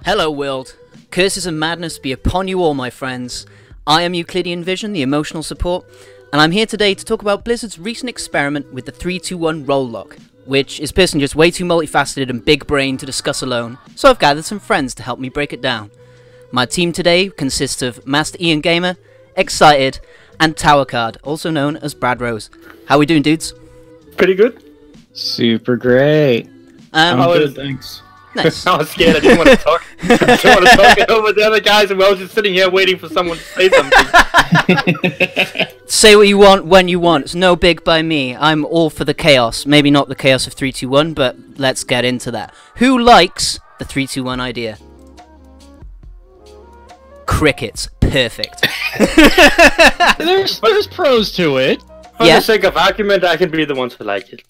Hello world, curses and madness be upon you all my friends. I am Euclidean Vision, the emotional support, and I'm here today to talk about Blizzard's recent experiment with the 3-2-1 role lock, which is personally just way too multifaceted and big brain to discuss alone, so I've gathered some friends to help me break it down. My team today consists of MasterIanGamer, X-SEIDET, and towercard, also known as Brad Rose. How we doing, dudes? Pretty good. Super great. I'm good, thanks. Nice. I was scared. I didn't want to talk. I didn't want to talk over the other guys, and we were just sitting here waiting for someone to say something. Say what you want when you want. It's no big by me. I'm all for the chaos. Maybe not the chaos of 3-2-1, but let's get into that. Who likes the 3-2-1 idea? Crickets. Perfect. There's pros to it. For the sake of argument, I can be the one to like it.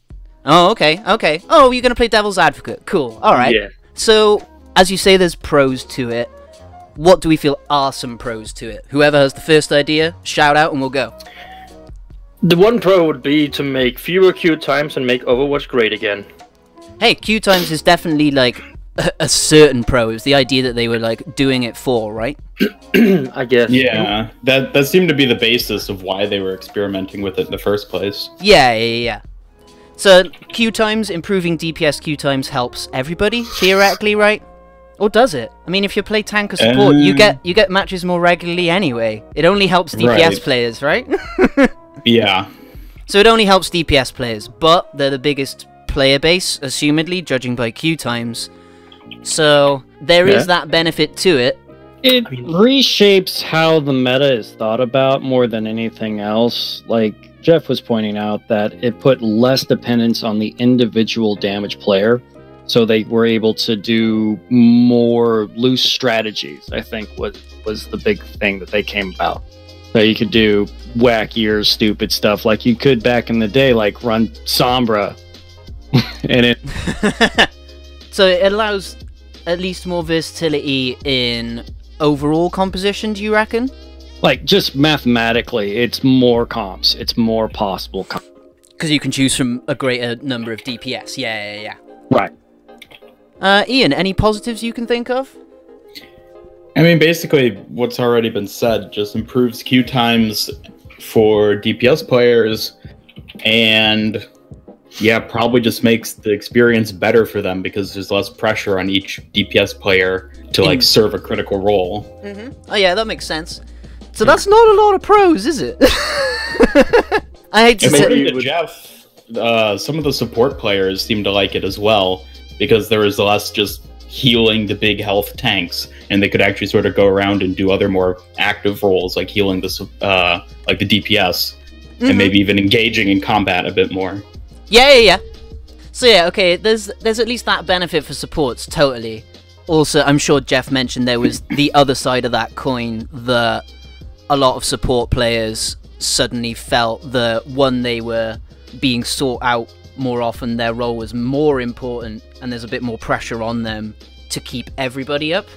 Oh, okay, okay. Oh, you're gonna play devil's advocate. Cool. Alright. Yeah. So, as you say, there's pros to it. What do we feel are some pros to it? Whoever has the first idea, shout out and we'll go. The one pro would be to make fewer queue times and make Overwatch great again. Hey, queue times is definitely, like, a certain pro. It was the idea that they were, like, doing it for, right? I guess. Yeah, that seemed to be the basis of why they were experimenting with it in the first place. Yeah. So, queue times, improving DPS queue times helps everybody, theoretically, right? Or does it? I mean, if you play tank or support, you get matches more regularly anyway. It only helps DPS players, right? Yeah. So it only helps DPS players, but they're the biggest player base, assumedly, judging by queue times. So, there is that benefit to it. It reshapes how the meta is thought about more than anything else. Like Jeff was pointing out, that it put less dependence on the individual damage player, so they were able to do more loose strategies, I think was the big thing that they came about. So you could do wackier, stupid stuff like you could back in the day, like run Sombra. And it So it allows at least more versatility in overall composition, do you reckon? like, just mathematically, it's more comps. It's more possible comps. Because you can choose from a greater number of DPS. Yeah. Right. Ian, any positives you can think of? I mean, basically, what's already been said just improves queue times for DPS players, and yeah, probably just makes the experience better for them because there's less pressure on each DPS player to, like, serve a critical role. Oh yeah, that makes sense. So that's not a lot of pros, is it? I hate to According say... to Jeff, some of the support players seem to like it as well, because there was less just healing the big health tanks, and they could actually sort of go around and do other more active roles, like healing the like the DPS, and maybe even engaging in combat a bit more. Yeah. So yeah, okay, there's at least that benefit for supports, totally. Also, I'm sure Jeff mentioned there was the other side of that coin, that a lot of support players suddenly felt that, one, they were being sought out more often, their role was more important, and there's a bit more pressure on them to keep everybody up.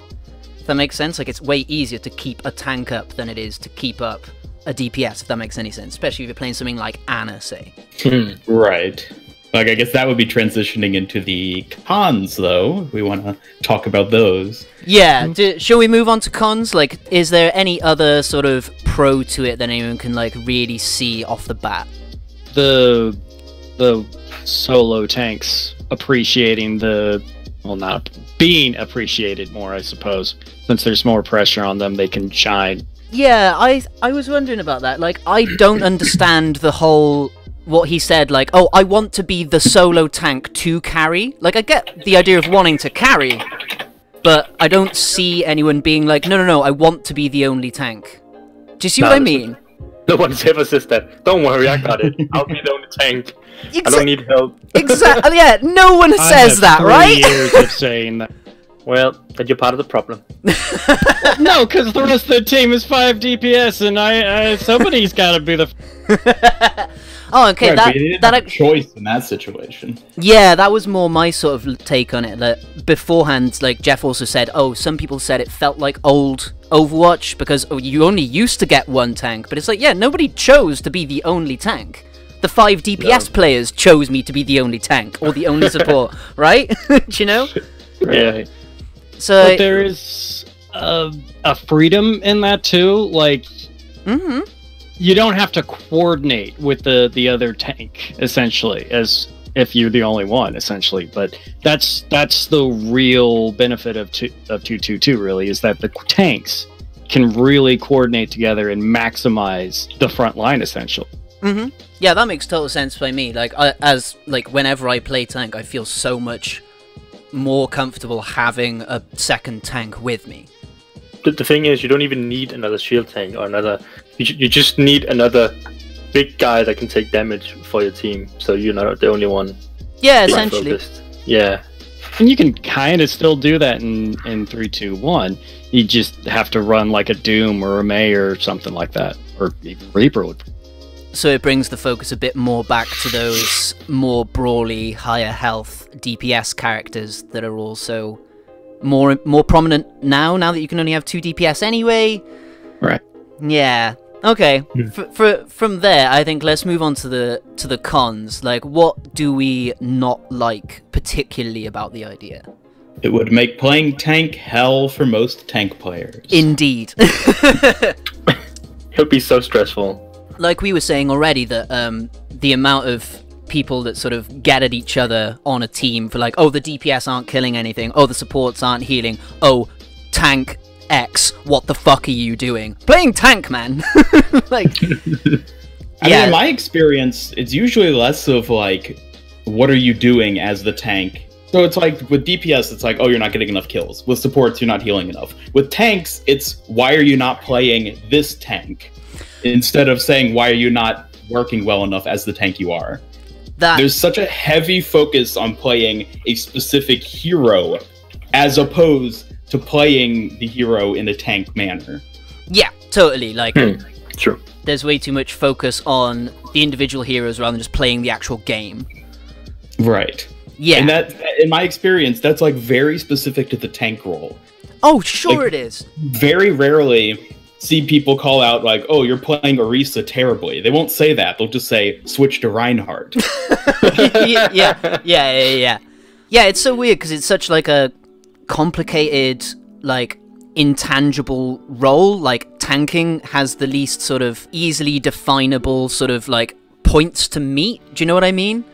If that makes sense? Like, it's way easier to keep a tank up than it is to keep up a DPS, if that makes any sense. Especially if you're playing something like Anna, say. Right. Like, I guess that would be transitioning into the cons, though. We want to talk about those. Yeah, shall we move on to cons? Like, is there any other sort of pro to it that anyone can, like, really see off the bat? The solo tanks appreciating not being appreciated more, I suppose. Since there's more pressure on them, they can shine. Yeah, I was wondering about that. Like, I don't understand the whole... what he said, like, oh, I want to be the solo tank to carry. Like, I get the idea of wanting to carry, but I don't see anyone being like, no, I want to be the only tank. Do you see what I mean? No one's ever says that. Don't worry, I got it. I'll be the only tank. I don't need help. Exactly. Yeah, no one says that, right? Years of saying that. Well, then you're part of the problem. No, because the rest of the team is 5 DPS, and I somebody's got to be the... Oh, okay, Right, but you didn't have that a choice in that situation. Yeah, that was more my sort of take on it. That beforehand, like Jeff also said, oh, some people said it felt like old Overwatch because you only used to get one tank. But it's like, yeah, nobody chose to be the only tank. The 5 DPS players chose me to be the only tank or the only support, right? Do you know? Yeah. So but there is a freedom in that too. Like, you don't have to coordinate with the other tank essentially, as if you're the only one essentially. But that's the real benefit of 222 really, is that the tanks can really coordinate together and maximize the front line essentially. Yeah, that makes total sense by me. Like, whenever I play tank, I feel so much more comfortable having a second tank with me. The thing is, you don't even need another shield tank or another. You just need another big guy that can take damage for your team, so you're not the only one. Yeah, essentially. Focused. Yeah. And you can kind of still do that in 3-2-1. You just have to run like a Doom or a May or something like that, or even Reaper would. So it brings the focus a bit more back to those more brawly, higher health DPS characters that are also more prominent now that you can only have 2 DPS anyway. Right. Yeah. Okay. From there, I think let's move on to the cons. Like, what do we not like particularly about the idea? It would make playing tank hell for most tank players. Indeed. It would be so stressful. Like we were saying already, that the amount of people that sort of get at each other on a team for like, oh, the DPS aren't killing anything, oh, the supports aren't healing, oh, tank X, what the fuck are you doing? Playing tank, man! Like, I mean, in my experience, it's usually less of like, what are you doing as the tank? So it's like, with DPS, it's like, oh, you're not getting enough kills. With supports, you're not healing enough. With tanks, it's, why are you not playing this tank? Instead of saying, why are you not working well enough as the tank you are? There's such a heavy focus on playing a specific hero, as opposed to playing the hero in a tank manner. Yeah, totally. Like, True. There's way too much focus on the individual heroes rather than just playing the actual game. Right. Yeah. And that, in my experience, that's like very specific to the tank role. Oh, sure like, it is. Very rarely see people call out like, oh, you're playing Orisa terribly. They won't say that. They'll just say, switch to Reinhardt. Yeah, it's so weird because it's such like a complicated, like, intangible role. Like, tanking has the least sort of easily definable sort of like points to meet. Do you know what I mean?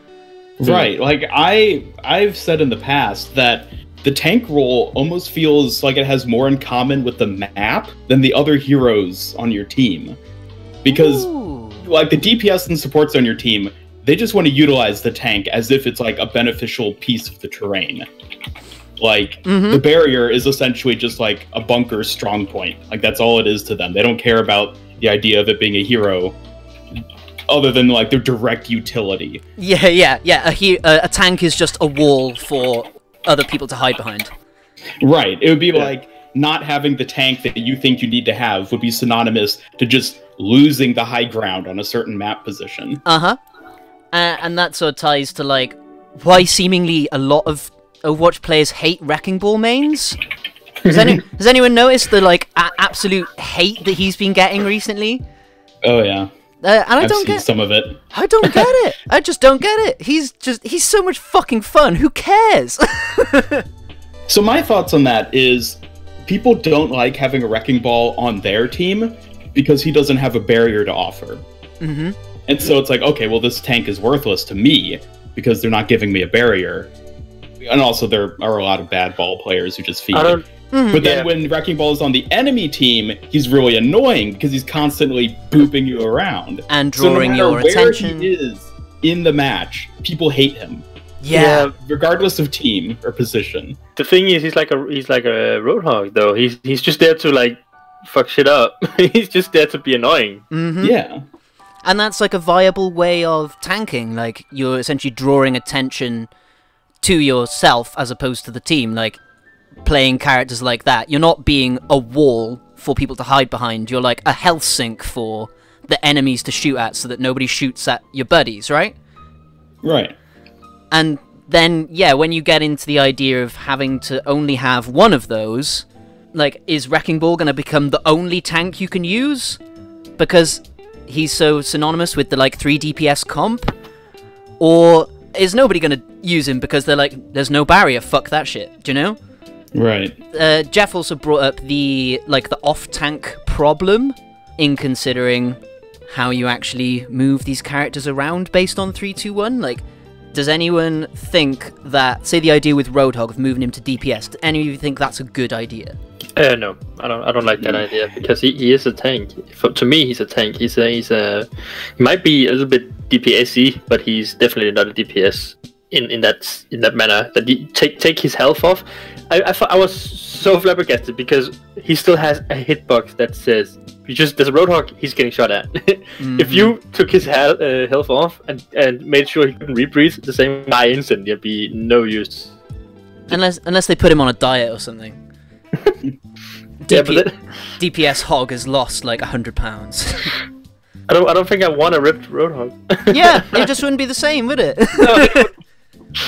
Right. Like, I've said in the past that the tank role almost feels like it has more in common with the map than the other heroes on your team. Because, like, the DPS and supports on your team, they just want to utilize the tank as if it's, like, a beneficial piece of the terrain. Like, the barrier is essentially just, like, a bunker strong point. Like, that's all it is to them. They don't care about the idea of it being a hero, other than, like, their direct utility. Yeah. A tank is just a wall for other people to hide behind. Right. It would be like not having the tank that you think you need to have would be synonymous to just losing the high ground on a certain map position. And that sort of ties to like why seemingly a lot of Overwatch players hate Wrecking Ball mains. Has anyone noticed the like absolute hate that he's been getting recently? Oh yeah. And I've seen some of it. I don't get it. I just don't get it. He's so much fucking fun. Who cares? So my thoughts on that is people don't like having a Wrecking Ball on their team because he doesn't have a barrier to offer. And so it's like, okay, well, this tank is worthless to me because they're not giving me a barrier. And also there are a lot of bad ball players who just feed. But then when Wrecking Ball is on the enemy team, he's really annoying because he's constantly booping you around. And drawing your attention. So no matter where he is in the match, people hate him. Yeah. Regardless of team or position. The thing is, he's like a Roadhog, though. He's just there to, like, fuck shit up. He's just there to be annoying. Yeah. And that's, like, a viable way of tanking. Like, you're essentially drawing attention to yourself as opposed to the team. Like, playing characters like that, you're not being a wall for people to hide behind. You're like a health sink for the enemies to shoot at so that nobody shoots at your buddies, right? Right. And then, yeah, when you get into the idea of having to only have one of those, like, is Wrecking Ball going to become the only tank you can use? Because he's so synonymous with the, like, 3 DPS comp? Or is nobody going to use him because they're like, there's no barrier, fuck that shit, do you know? Right. Jeff also brought up the off-tank problem in considering how you actually move these characters around based on 3-2-1. Like, does anyone think that, say, the idea with Roadhog of moving him to DPS, do any of you think that's a good idea? No, I don't like that idea, because he is a tank. To me, he's a tank. He might be a little bit DPS-y, but he's definitely not a DPS in that manner. That he take his health off. I was so flabbergasted because he still has a hitbox that says, there's a Roadhog, he's getting shot at. If you took his health off and made sure he couldn't rebreathe the same guy instantly, it'd be no use. Unless they put him on a diet or something. DPS Hog has lost like 100 pounds. I don't think I want a ripped Roadhog. Yeah, it just wouldn't be the same, would it?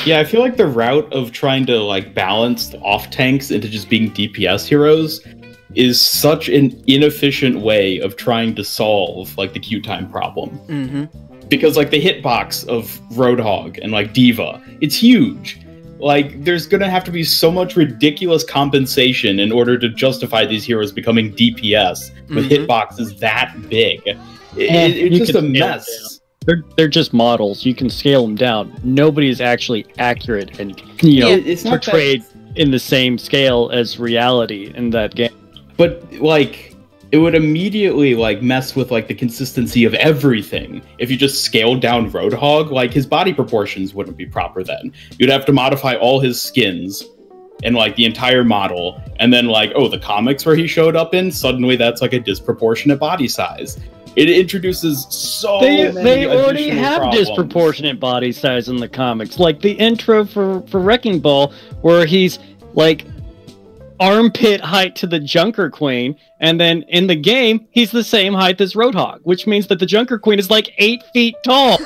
Yeah, I feel like the route of trying to like balance the off tanks into just being DPS heroes is such an inefficient way of trying to solve like the queue time problem. Because like the hitbox of Roadhog and like D.Va, it's huge. Like, there's gonna have to be so much ridiculous compensation in order to justify these heroes becoming DPS with hitboxes that big. It's just a mess. They're just models. You can scale them down. Nobody is actually accurate and it's not portrayed in the same scale as reality in that game. But like, it would immediately like mess with like the consistency of everything. If you just scaled down Roadhog, like his body proportions wouldn't be proper then. You'd have to modify all his skins and like the entire model, and then like, oh, the comics where he showed up in, suddenly that's like a disproportionate body size. It introduces so many They already have problems. disproportionate body size in the comics. Like the intro for Wrecking Ball, where he's like armpit height to the Junker Queen, and then in the game, he's the same height as Roadhog, which means that the Junker Queen is like 8 feet tall.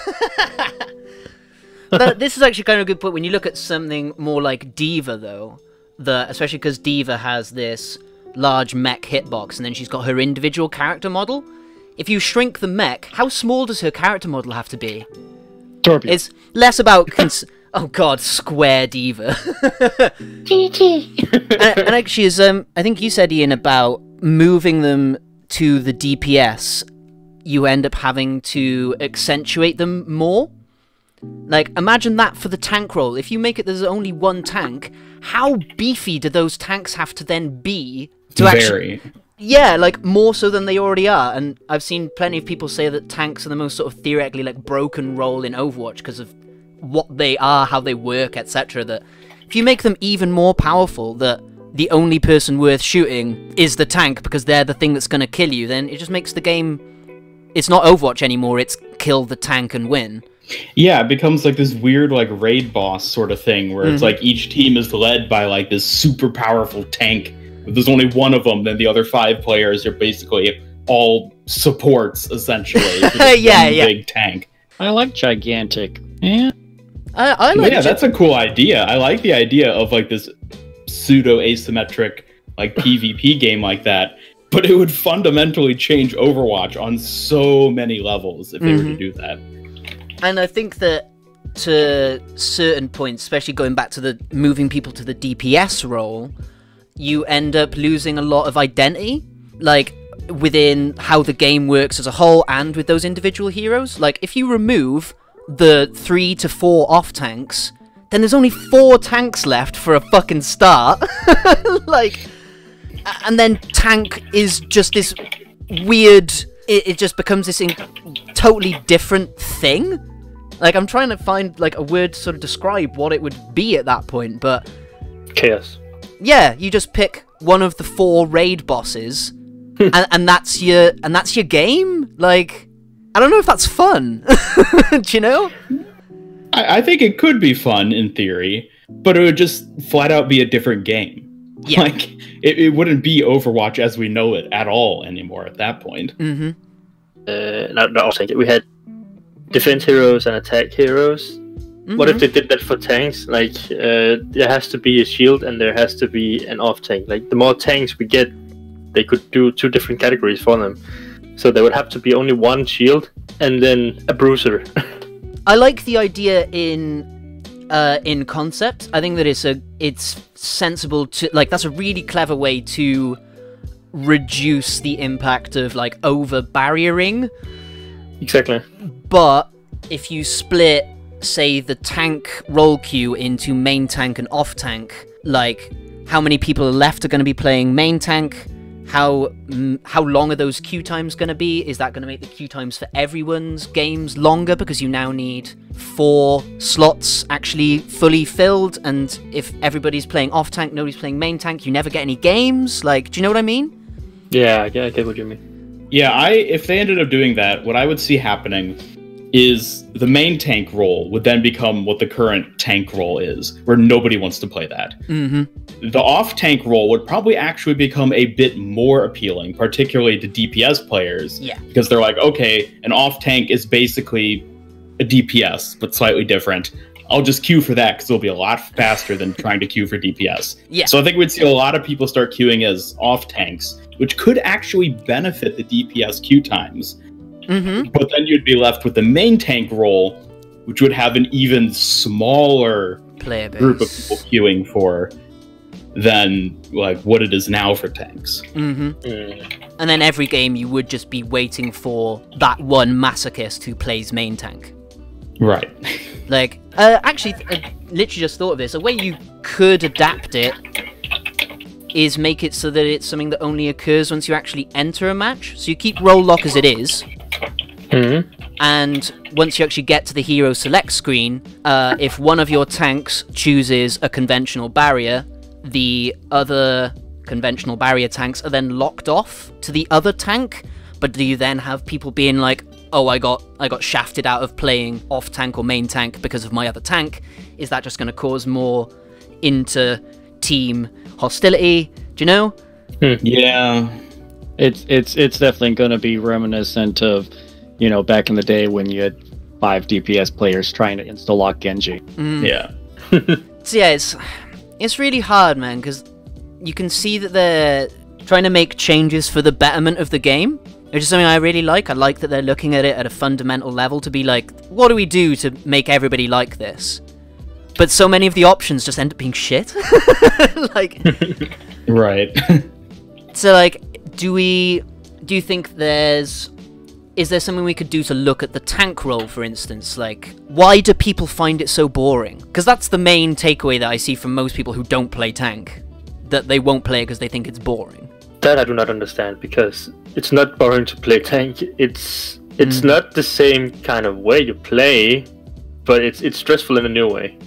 This is actually kind of a good point when you look at something more like D.Va, though. Especially because D.Va has this large mech hitbox, and then she's got her individual character model. If you shrink the mech, how small does her character model have to be? Torpedo. It's less about... Oh god, square D.Va. and actually, as I think you said, Ian, about moving them to the DPS, you end up having to accentuate them more. Like, imagine that for the tank role. If you make it there's only one tank, how beefy do those tanks have to then be to actually... Yeah, like, more so than they already are. And I've seen plenty of people say that tanks are the most sort of theoretically, like, broken role in Overwatch because of what they are, how they work, etc. That if you make them even more powerful, that the only person worth shooting is the tank because they're the thing that's going to kill you, then it just makes the game... It's not Overwatch anymore, it's kill the tank and win. Yeah, it becomes like this weird like raid boss sort of thing where it's like each team is led by like this super powerful tank. If there's only one of them, then the other 5 players are basically all supports, essentially. Yeah. Big tank. I like gigantic. Yeah. I like that's a cool idea. I like the idea of like this pseudo asymmetric like PvP game like that, but it would fundamentally change Overwatch on so many levels if they were to do that. And I think that to certain points, especially going back to the moving people to the DPS role, you end up losing a lot of identity, like within how the game works as a whole and with those individual heroes. Like if you remove the 3 to 4 off tanks, then there's only 4 tanks left for a fucking start. Like, and then tank is just this weird, it just becomes this totally different thing. Like, I'm trying to find like a word to sort of describe what it would be at that point, but chaos. Yeah, you just pick one of the 4 raid bosses, and that's your game. Like, I don't know if that's fun. Do you know? I think it could be fun in theory, but it would just flat out be a different game. Yeah. Like, it wouldn't be Overwatch as we know it at all anymore at that point. Mm-hmm. I'll take it. We had defense heroes and attack heroes. Mm-hmm. What if they did that for tanks? Like, there has to be a shield and there has to be an off tank. Like, the more tanks we get, they could do 2 different categories for them. So there would have to be only one shield and then a bruiser. I like the idea in in concept. I think that it's sensible to, like, that's a really clever way to reduce the impact of, like, over barriering. Exactly. But if you split, say, the tank role queue into main tank and off tank, like, how many people are left are going to be playing main tank? How long are those queue times going to be? Is that going to make the queue times for everyone's games longer because you now need 4 slots actually fully filled? And if everybody's playing off tank, nobody's playing main tank, you never get any games? Like, do you know what I mean? Yeah, I get what you mean. Yeah, if they ended up doing that, what I would see happening is the main tank role would then become what the current tank role is, where nobody wants to play that. Mm-hmm. The off-tank role would probably actually become a bit more appealing, particularly to DPS players. Yeah. Because they're like, okay, an off-tank is basically a DPS, but slightly different. I'll just queue for that because it'll be a lot faster than trying to queue for DPS. Yeah. So I think we'd see a lot of people start queuing as off-tanks, which could actually benefit the DPS queue times. Mm-hmm. But then you'd be left with the main tank role, which would have an even smaller Player base. group of people queuing for than like what it is now for tanks. Mm-hmm. And then every game you would just be waiting for that one masochist who plays main tank. Right. Like, actually, I literally just thought of this. A way you could adapt it is make it so that it's something that only occurs once you actually enter a match. So you keep role lock as it is. Mm-hmm. And once you actually get to the hero select screen, if one of your tanks chooses a conventional barrier, the other conventional barrier tanks are then locked off to the other tank. But do you then have people being like, oh, I got shafted out of playing off tank or main tank because of my other tank? Is that just going to cause more inter-team hostility? Do you know? Yeah. It's definitely going to be reminiscent of, you know, back in the day when you had 5 DPS players trying to insta-lock Genji. Yeah. So yeah, it's really hard, man, because you can see that they're trying to make changes for the betterment of the game, which is something I really like. I like that they're looking at it at a fundamental level to be like, what do we do to make everybody like this? But so many of the options just end up being shit. Like, Right. so like, do you think is there something we could do to look at the tank role, for instance? Like, why do people find it so boring? Because that's the main takeaway that I see from most people who don't play tank. That they won't play it because they think it's boring. That I do not understand, because it's not boring to play tank. It's not the same kind of way you play, but it's stressful in a new way.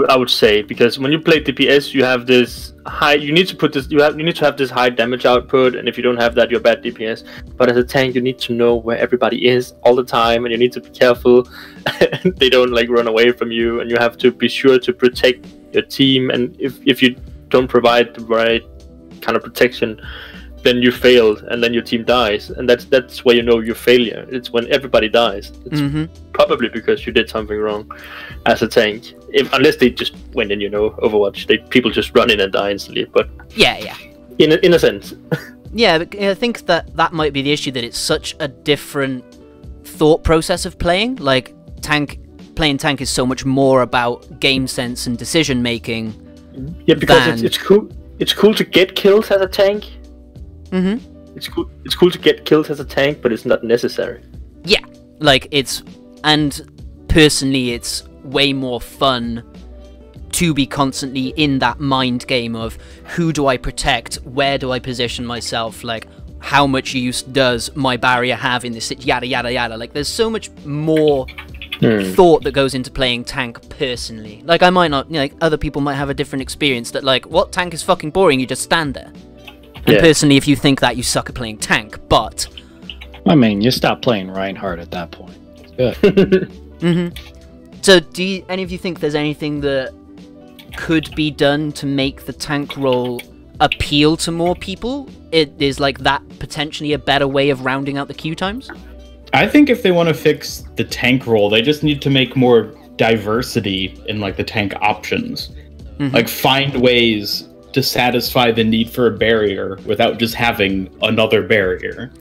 I would say, because when you play DPS, you have this high. You need to have this high damage output, and if you don't have that, you're bad DPS. But as a tank, you need to know where everybody is all the time, and you need to be careful they don't like run away from you, and you have to be sure to protect your team. And if you don't provide the right kind of protection, then you failed, and then your team dies, and that's where you know your failure. It's when everybody dies. It's probably because you did something wrong as a tank. Unless they just went in, you know, Overwatch, people just run in and die instantly. But yeah. In a sense. Yeah, but I think that might be the issue, that it's such a different thought process of playing. Like, playing tank is so much more about game sense and decision making. Yeah, because it's cool. It's cool to get kills as a tank. Mm-hmm. It's cool to get kills as a tank, but it's not necessary. Yeah, like and personally, it's way more fun to be constantly in that mind game of who do I protect, where do I position myself, like how much use does my barrier have in this, yada yada yada. Like, there's so much more thought that goes into playing tank personally. Like, I might not, you know, like, other people might have a different experience that like, what, tank is fucking boring, you just stand there. And personally, if you think that, you suck at playing tank. But I mean, you stop playing Reinhardt at that point. It's good. So do any of you think there's anything that could be done to make the tank role appeal to more people? Is like that potentially a better way of rounding out the queue times? I think if they want to fix the tank role, they just need to make more diversity in like the tank options. Like, find ways to satisfy the need for a barrier without just having another barrier.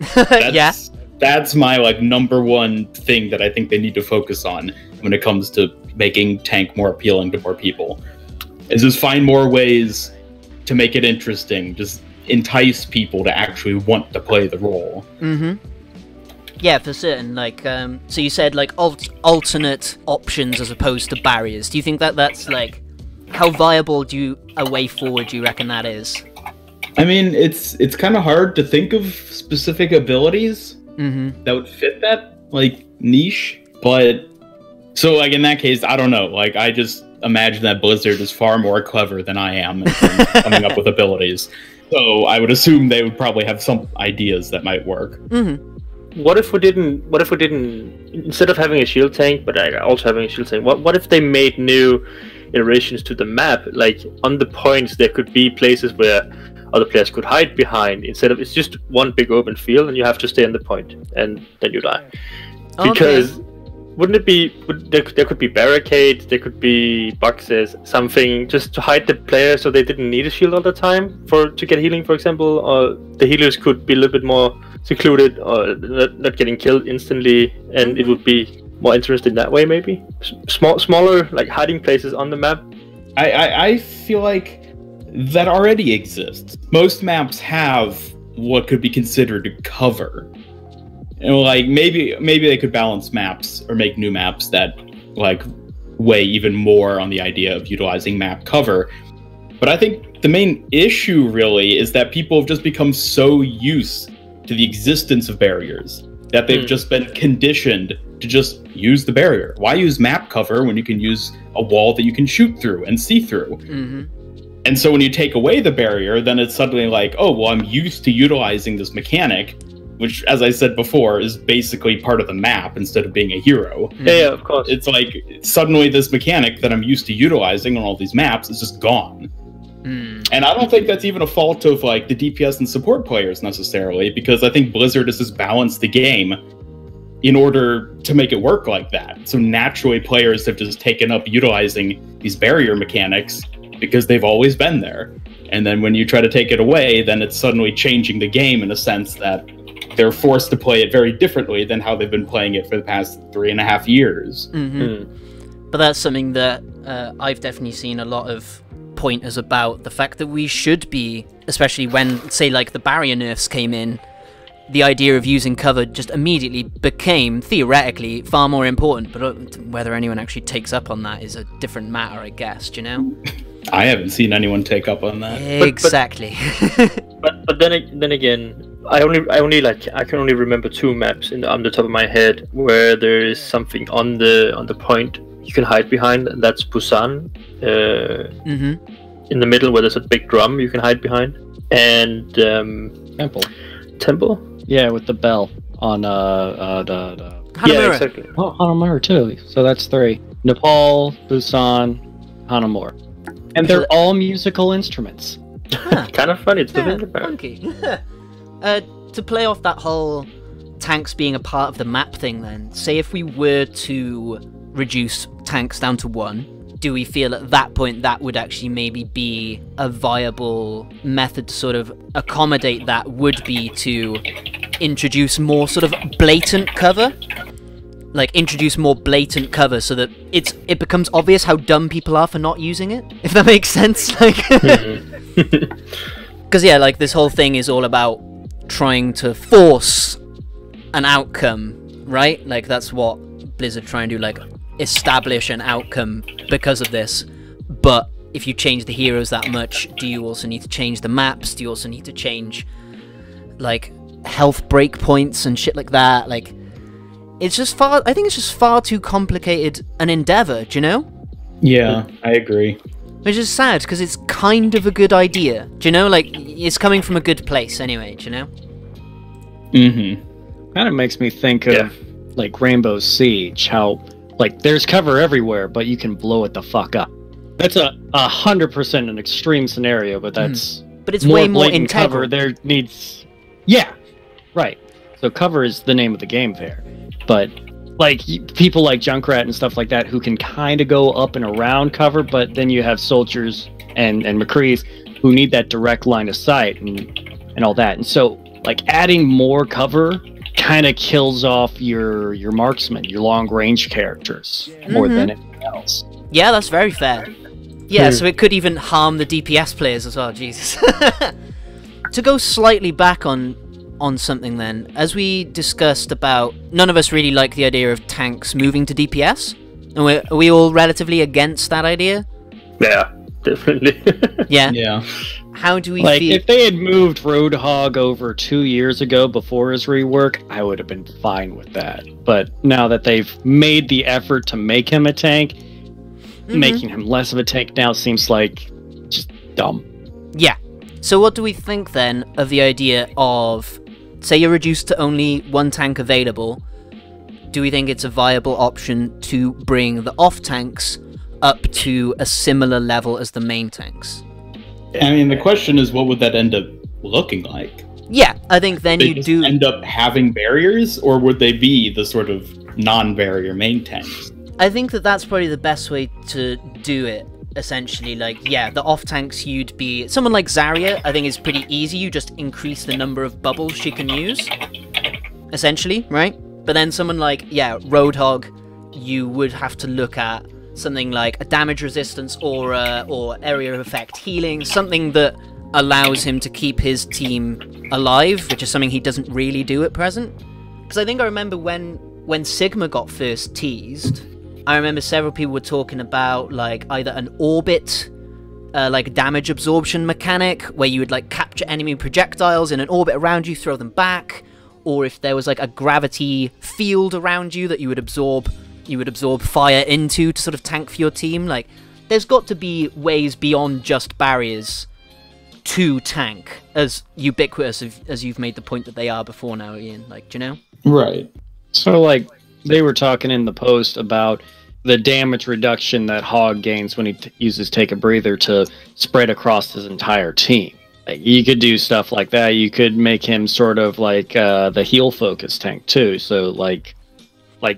That's my like number one thing that I think they need to focus on when it comes to making tank more appealing to more people. Is just find more ways to make it interesting, just entice people to actually want to play the role. Yeah, for certain. Like, so you said like alternate options as opposed to barriers. Do you think that that's like, how viable a way forward do you reckon that is? I mean, it's kind of hard to think of specific abilities that would fit that like niche, but so like in that case, I don't know. Like I just imagine that Blizzard is far more clever than I am in terms of coming up with abilities. So I would assume they would probably have some ideas that might work. What if we didn't? Instead of having a shield tank, but also having a shield tank, what if they made new iterations to the map? Like on the points, there could be places where other players could hide behind. Instead of it's just one big open field, and you have to stay on the point, and then you die. Because wouldn't it be? There could be barricades, there could be boxes, something just to hide the player, so they didn't need a shield all the time to get healing, for example, or the healers could be a little bit more secluded or not getting killed instantly, and it would be more interesting that way. Maybe smaller like hiding places on the map. I feel like that already exists. Most maps have what could be considered cover. And like maybe they could balance maps or make new maps that like weigh even more on the idea of utilizing map cover. But I think the main issue really is that people have just become so used to the existence of barriers that they've just been conditioned to just use the barrier. Why use map cover when you can use a wall that you can shoot through and see through? And so when you take away the barrier, then it's suddenly like, oh, well, I'm used to utilizing this mechanic, which, as I said before, is basically part of the map instead of being a hero. Yeah, of course. It's like suddenly this mechanic that I'm used to utilizing on all these maps is just gone. And I don't think that's even a fault of like the DPS and support players necessarily, because I think Blizzard has just balanced the game in order to make it work like that. So naturally players have just taken up utilizing these barrier mechanics because they've always been there. And then when you try to take it away, then it's suddenly changing the game in a sense that they're forced to play it very differently than how they've been playing it for the past 3.5 years. But that's something that I've definitely seen a lot of pointers about, the fact that we should be, especially when, say, like the barrier nerfs came in, the idea of using cover just immediately became, theoretically, far more important. But whether anyone actually takes up on that is a different matter, I guess, do you know? I haven't seen anyone take up on that. Exactly. But then again, I can only remember 2 maps on the top of my head where there is something on the point you can hide behind, and that's Busan. In the middle where there's a big drum you can hide behind, and Temple. Yeah, with the bell on Hanamura. Yeah, exactly. Oh, Hanamura too. So that's 3. Nepal, Busan, Hanamura. And they're all musical instruments. Kind of funny to think about. Funky. To play off that whole tanks being a part of the map thing then, say if we were to reduce tanks down to 1, do we feel at that point that would actually maybe be a viable method to sort of accommodate that, would be to introduce more sort of blatant cover? Like, introduce more blatant cover so that it becomes obvious how dumb people are for not using it, if that makes sense. Like, because yeah, like this whole thing is all about trying to force an outcome, right? Like that's what Blizzard try and do, like establish an outcome because of this. But if you change the heroes that much, do you also need to change the maps? Do you also need to change like health breakpoints and shit like that? Like, it's just I think it's just far too complicated an endeavor, do you know? Yeah, I agree. Which is sad, because it's kind of a good idea, do you know? Like, it's coming from a good place anyway, do you know? Kind of makes me think of, like, Rainbow Siege, how, like, there's cover everywhere, but you can blow it the fuck up. That's 100% an extreme scenario, but that's... But it's way more integral. Cover there needs... Yeah, right. So cover is the name of the game there. But, like, people like Junkrat and stuff like that who can kind of go up and around cover, but then you have soldiers and McCree's who need that direct line of sight and all that. And so, like, adding more cover kind of kills off your marksmen, your long range characters more than anything else. Yeah, that's very fair. Yeah, so it could even harm the DPS players as well. Jesus. To go slightly back on something then, as we discussed about, none of us really like the idea of tanks moving to DPS. And are we all relatively against that idea? Yeah, definitely. Yeah. Yeah. How do we Like, feel? if they had moved Roadhog over 2 years ago before his rework, I would have been fine with that. But now that they've made the effort to make him a tank, making him less of a tank now seems like just dumb. Yeah. So what do we think then of the idea of, say you're reduced to only one tank available, do we think it's a viable option to bring the off tanks up to a similar level as the main tanks? I mean, the question is, what would that end up looking like? Yeah, I think then They you just do end up having barriers, or would they be the sort of non-barrier main tanks? I think that that's probably the best way to do it, essentially. Like, yeah, the off tanks, you'd be... Someone like Zarya, I think is pretty easy. You just increase the number of bubbles she can use, essentially, right? But then someone like, yeah, Roadhog, you would have to look at something like a damage resistance aura or area of effect healing, something that allows him to keep his team alive, which is something he doesn't really do at present. Because I think I remember when Sigma got first teased, I remember several people were talking about like either an orbit, like damage absorption mechanic, where you would like capture enemy projectiles in an orbit around you, throw them back, or if there was like a gravity field around you that you would absorb fire into to sort of tank for your team. Like, there's got to be ways beyond just barriers to tank, as ubiquitous as you've made the point that they are before now, Ian. Like, do you know? Right. So, like, they were talking in the post about the damage reduction that Hog gains when he uses Take a Breather to spread across his entire team. Like, you could do stuff like that. You could make him sort of like the heal focus tank too. So, like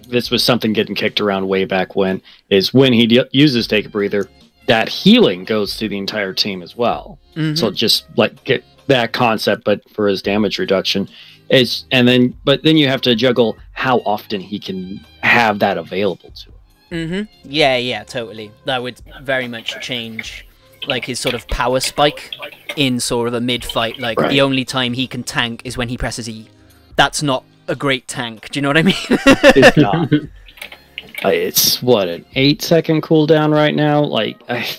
this was something getting kicked around way back when, is when he uses Take a Breather, that healing goes to the entire team as well. So just like get that concept, but for his damage reduction. But then you have to juggle how often he can have that available to him. Yeah, totally. That would very much change like his sort of power spike in sort of a mid-fight. Like, the only time he can tank is when he presses E. That's not a great tank. Do you know what I mean? It's not. It's what, an 8-second cooldown right now? Like,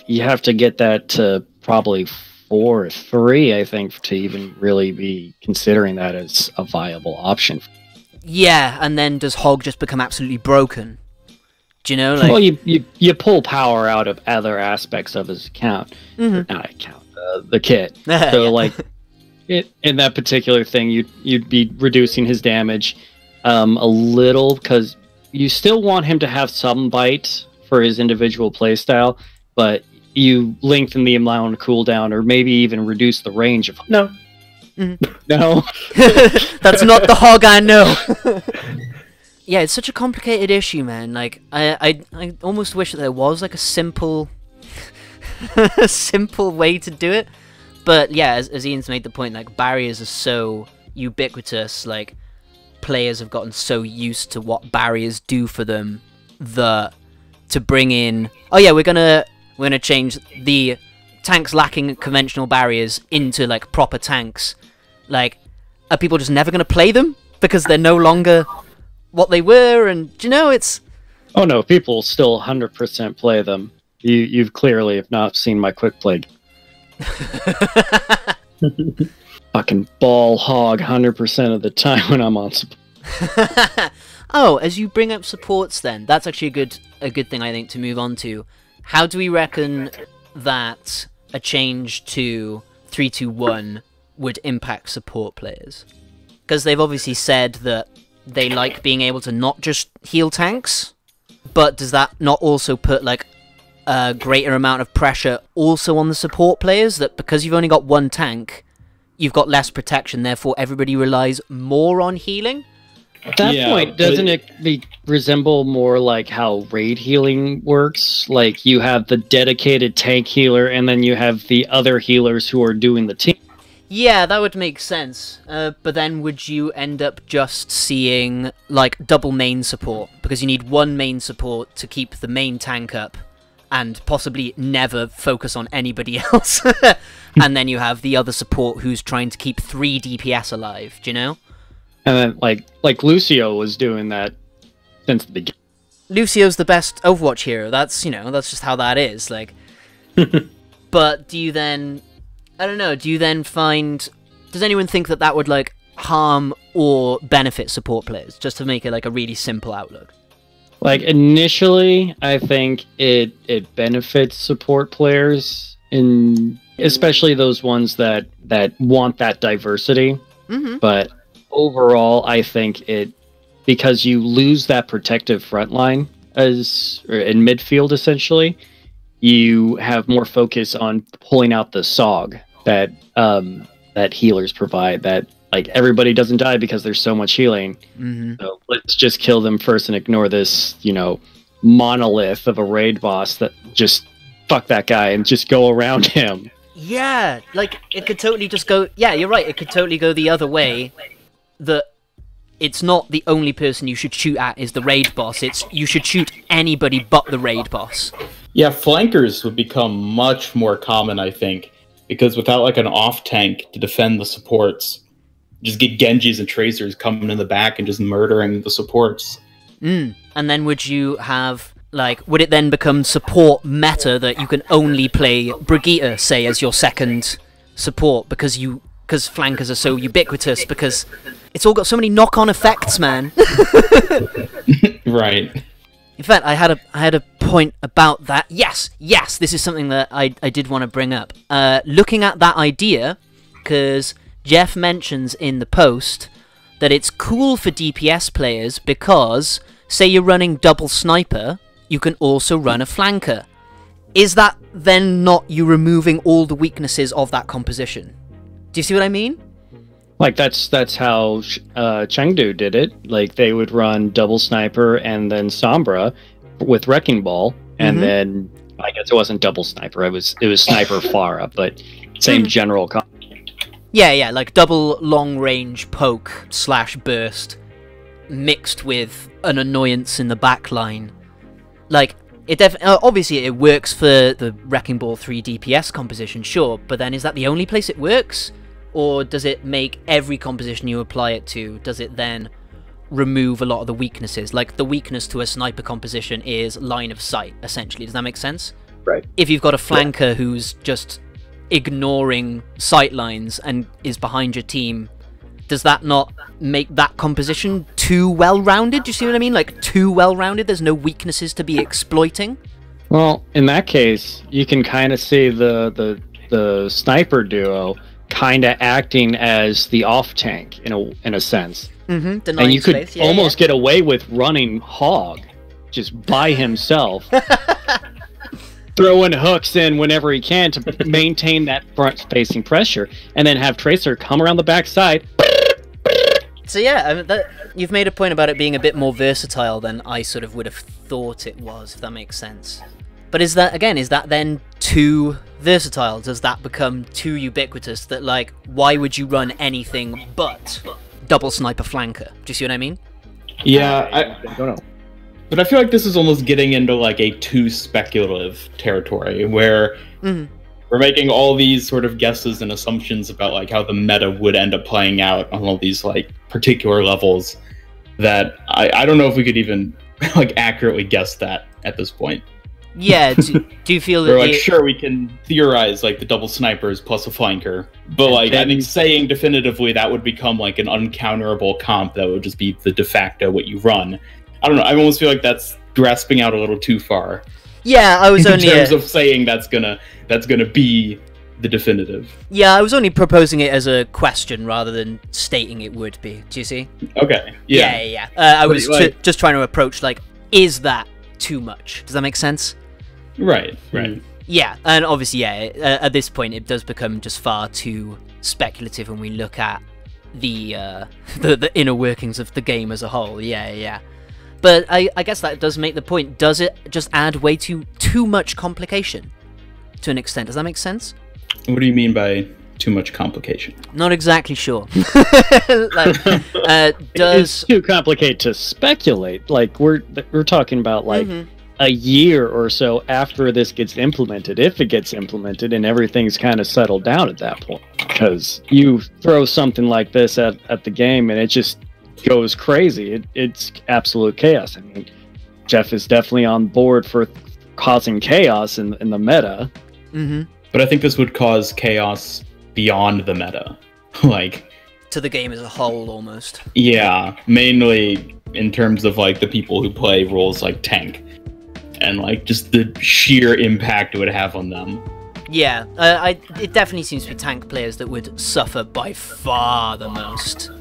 you have to get that to probably 4 or 3, I think, to even really be considering that as a viable option. Yeah, and then does Hog just become absolutely broken? Do you know? Like, well, you pull power out of other aspects of his account. Not account, the kit. So, like, in that particular thing, you'd be reducing his damage a little, because you still want him to have some bite for his individual playstyle, but you lengthen the amount of cooldown, or maybe even reduce the range of... No. No. That's not the Hog I know. Yeah, it's such a complicated issue, man. Like, I almost wish that there was like a simple simple way to do it. But yeah, as Ian's made the point, like, barriers are so ubiquitous, like, players have gotten so used to what barriers do for them that to bring in, oh yeah, we're gonna change the tanks lacking conventional barriers into like proper tanks. Like, are people just never gonna play them because they're no longer what they were? And you know, it's... Oh no, people still 100% play them. You've clearly have not seen my quick play. Fucking ball hog 100% of the time when I'm on support. Oh, as you bring up supports then, that's actually a good thing, I think, to move on to. How do we reckon that a change to 3-2-1 would impact support players? Because they've obviously said that they like being able to not just heal tanks, but does that not also put like a greater amount of pressure also on the support players, that because you've only got one tank, you've got less protection, therefore everybody relies more on healing? At that point, doesn't it resemble more like how raid healing works? Like, you have the dedicated tank healer, and then you have the other healers who are doing the team. Yeah, that would make sense. But then would you end up just seeing, like, double main support? Because you need one main support to keep the main tank up, and possibly never focus on anybody else. And then you have the other support who's trying to keep 3 DPS alive, do you know? And then, like Lucio was doing that since the beginning. Lucio's the best Overwatch hero. That's, you know, that's just how that is. Like, but do you then... I don't know, do you then find... Does anyone think that that would, like, harm or benefit support players? Just to make it, like, a really simple outlook. Like, initially, I think it benefits support players, especially those ones that want that diversity. Mm-hmm. But overall, I think because you lose that protective front line in midfield, essentially, you have more focus on pulling out the SOG that healers provide, that like everybody doesn't die because there's so much healing. Mm-hmm. So let's just kill them first and ignore this, you know, monolith of a raid boss that just fuck that guy and just go around him. Yeah, like, it could totally just go... Yeah, you're right, it could totally go the other way. That it's not the only person you should shoot at is the raid boss, it's you should shoot anybody but the raid boss. Yeah, flankers would become much more common, I think, because without like an off tank to defend the supports, just get Genjis and Tracers coming in the back and just murdering the supports. And then would you have, like, would it then become support meta that you can only play Brigitte, say, as your second support because flankers are so ubiquitous, because it's all got so many knock-on effects, man. Right. In fact, I had a point about that. Yes, this is something that I did want to bring up. Looking at that idea, because Jeff mentions in the post that it's cool for DPS players because, say you're running double sniper, you can also run a flanker. Is that then not you removing all the weaknesses of that composition? Do you see what I mean? Like, that's how Chengdu did it. Like, they would run double sniper and then Sombra with Wrecking Ball, and then I guess it wasn't double sniper. It was sniper Pharah, but same general. Yeah, like double long range poke / burst mixed with an annoyance in the back line. Like, it obviously it works for the Wrecking Ball 3 DPS composition, sure, but then is that the only place it works? Or does it make every composition you apply it to, does it then remove a lot of the weaknesses? Like, the weakness to a sniper composition is line of sight, essentially. Does that make sense? Right. If you've got a flanker who's just ignoring sight lines and is behind your team, does that not make that composition too well-rounded? Do you see what I mean? Like, too well-rounded? There's no weaknesses to be exploiting? Well, in that case, you can kind of see the sniper duo kind of acting as the off tank in a sense. Mm-hmm. And you could almost get away with running Hog just by himself, throwing hooks in whenever he can to maintain that front-facing pressure, and then have Tracer come around the backside. So yeah, I mean, you've made a point about it being a bit more versatile than I sort of would have thought it was, if that makes sense. But is that then too versatile? Does that become too ubiquitous that, like, why would you run anything but double sniper flanker? Do you see what I mean? Yeah, I don't know. But I feel like this is almost getting into like a too speculative territory where we're making all these sort of guesses and assumptions about like how the meta would end up playing out on all these like particular levels that I don't know if we could even like accurately guess that at this point. Yeah, do you feel that... We're like, sure, we can theorize, like, the double snipers plus a flanker. But, like, I think saying definitively that would become, like, an uncounterable comp that would just be the de facto what you run. I don't know, I almost feel like that's grasping out a little too far. Yeah, I was only... In terms of saying that's gonna be the definitive. Yeah, I was only proposing it as a question rather than stating it would be. Do you see? Okay, yeah. I was just trying to approach, like, is that too much? Does that make sense? Right. Yeah, and obviously, at this point, it does become just far too speculative when we look at the inner workings of the game as a whole. Yeah. But I guess that does make the point. Does it just add way too much complication to an extent? Does that make sense? What do you mean by too much complication. Not exactly sure. Like, It's too complicated to speculate. Like we're talking about like a year or so after this gets implemented, if it gets implemented, and everything's kind of settled down at that point. Because you throw something like this at the game, and it just goes crazy. It's absolute chaos. I mean, Jeff is definitely on board for causing chaos in the meta. But I think this would cause chaos beyond the meta. Like, to the game as a whole, almost. Yeah, mainly in terms of like the people who play roles like tank, and like just the sheer impact it would have on them. Yeah, it definitely seems to be tank players that would suffer by far the most.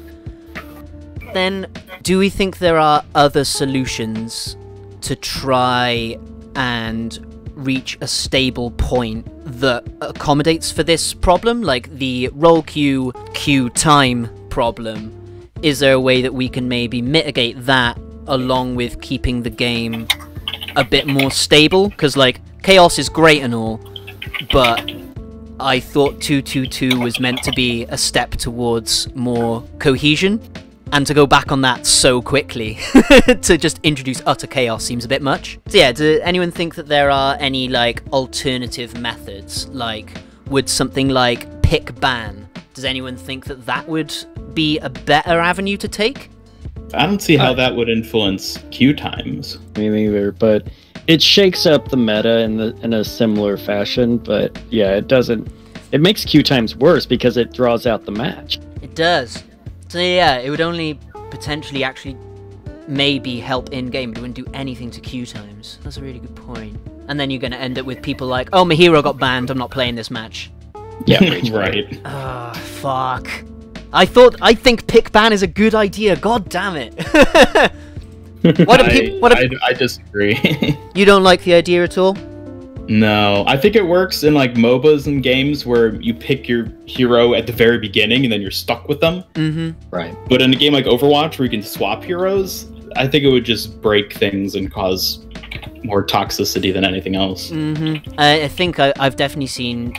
Then, do we think there are other solutions to try and reach a stable point that accommodates for this problem, like the roll queue time problem? Is there a way that we can maybe mitigate that along with keeping the game a bit more stable? Because like chaos is great and all, but I thought 222 was meant to be a step towards more cohesion, and to go back on that so quickly to just introduce utter chaos seems a bit much. So yeah, do anyone think that there are any like alternative methods? Like, would something like pick ban, does anyone think that that would be a better avenue to take? I don't see how that would influence queue times. Me neither, but it shakes up the meta in a similar fashion. But yeah, it doesn't. It makes queue times worse because it draws out the match. It does. So yeah, it would only potentially actually maybe help in-game, but it wouldn't do anything to queue times. That's a really good point. And then you're going to end up with people like, oh, my hero got banned, I'm not playing this match. Yeah, right. Oh, fuck. I think pick ban is a good idea, god damn it. I disagree. You don't like the idea at all? No, I think it works in like MOBAs and games where you pick your hero at the very beginning and then you're stuck with them. Right. But in a game like Overwatch where you can swap heroes, I think it would just break things and cause more toxicity than anything else. I think I've definitely seen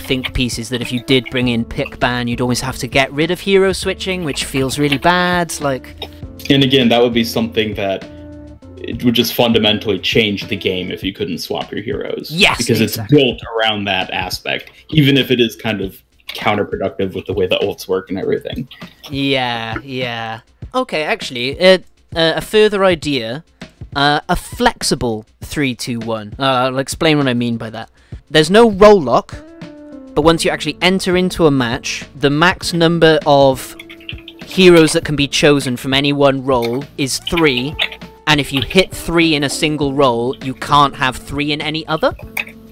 think pieces that if you did bring in pick ban, you'd always have to get rid of hero switching, which feels really bad. Like, and again, that would be something that it would just fundamentally change the game if you couldn't swap your heroes. Yes, because exactly. It's built around that aspect, even if it is kind of counterproductive with the way the ults work and everything. Yeah. Okay, actually, a further idea, a flexible 3-2-1. I'll explain what I mean by that. There's no roll lock, but once you actually enter into a match, the max number of heroes that can be chosen from any one role is 3. And if you hit 3 in a single roll, you can't have 3 in any other?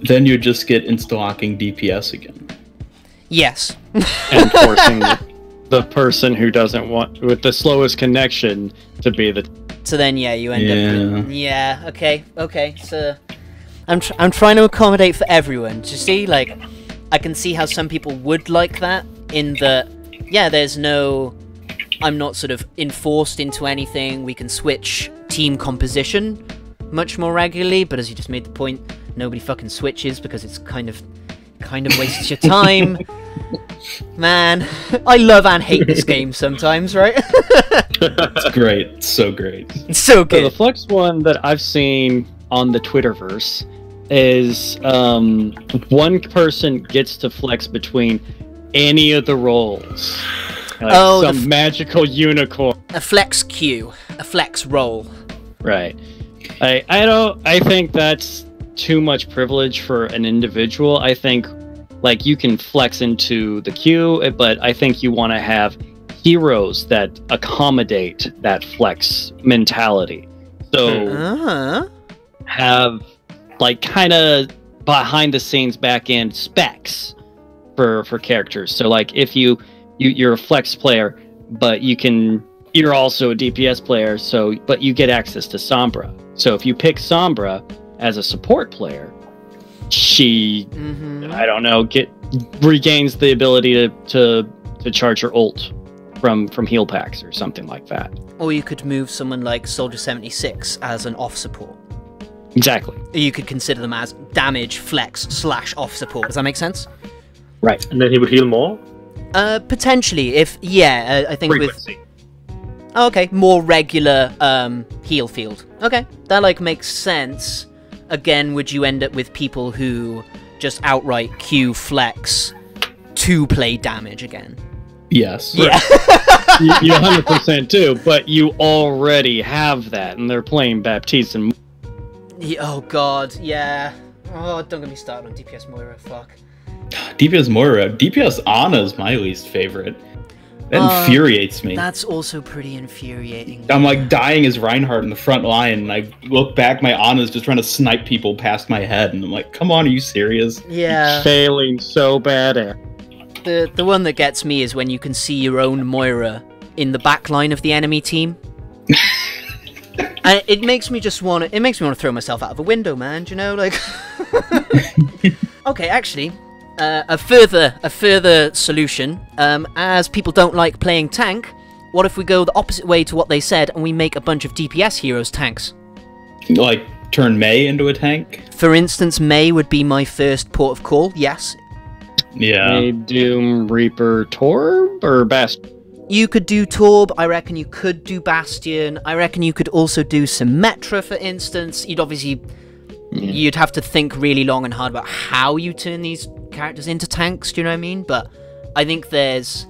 Then you just get insta-locking DPS again. Yes. And forcing the person who doesn't want, with the slowest connection, to be the... So then, yeah, you end up with... Yeah, okay. So I'm trying to accommodate for everyone. Do you see? Like, I can see how some people would like that, in that, yeah, there's no... I'm not sort of enforced into anything. We can switch team composition much more regularly, but as you just made the point, nobody fucking switches because it's kind of wastes your time. Man, I love and hate this game sometimes, right? It's great. It's so great. It's so good. So the flex one that I've seen on the Twitterverse is one person gets to flex between any of the roles. Like some magical unicorn. A flex queue. A flex roll. Right. I think that's too much privilege for an individual. I think like you can flex into the queue, but I think you want to have heroes that accommodate that flex mentality. So have like kind of behind the scenes back end specs for characters. So like if you're a flex player, but you're also a DPS player, but you get access to Sombra. So if you pick Sombra as a support player, she, I don't know, regains the ability to charge her ult from heal packs or something like that. Or you could move someone like Soldier 76 as an off support. Exactly. You could consider them as damage, flex, / off support. Does that make sense? Right. And then he would heal more? Potentially, if I think Frequency. with okay, more regular heal field. Okay, that like makes sense. Again, would you end up with people who just outright Q flex to play damage again? Yes. Yeah. You 100% do, but you already have that, and they're playing Baptiste and... Oh god, yeah. Oh, don't get me started on DPS Moira, fuck. DPS Moira. DPS Ana is my least favorite. That infuriates me. That's also pretty infuriating. I'm like dying as Reinhardt in the front line, and I look back, my Ana's just trying to snipe people past my head, and I'm like, come on, are you serious? Yeah. Failing so bad at... The one that gets me is when you can see your own Moira in the back line of the enemy team. And it makes me just want to... It makes me want to throw myself out of a window, man, do you know? Like... Okay, actually... a further solution, as people don't like playing tank, what if we go the opposite way to what they said and we make a bunch of DPS heroes tanks? Like, turn Mei into a tank? For instance, Mei would be my first port of call, yes. Yeah. Mei, Doom, Reaper, Torb, or Bastion? You could do Torb, I reckon you could do Bastion, I reckon you could also do Symmetra, for instance. You'd obviously... You'd have to think really long and hard about how you turn these characters into tanks, do you know what I mean? But I think there's,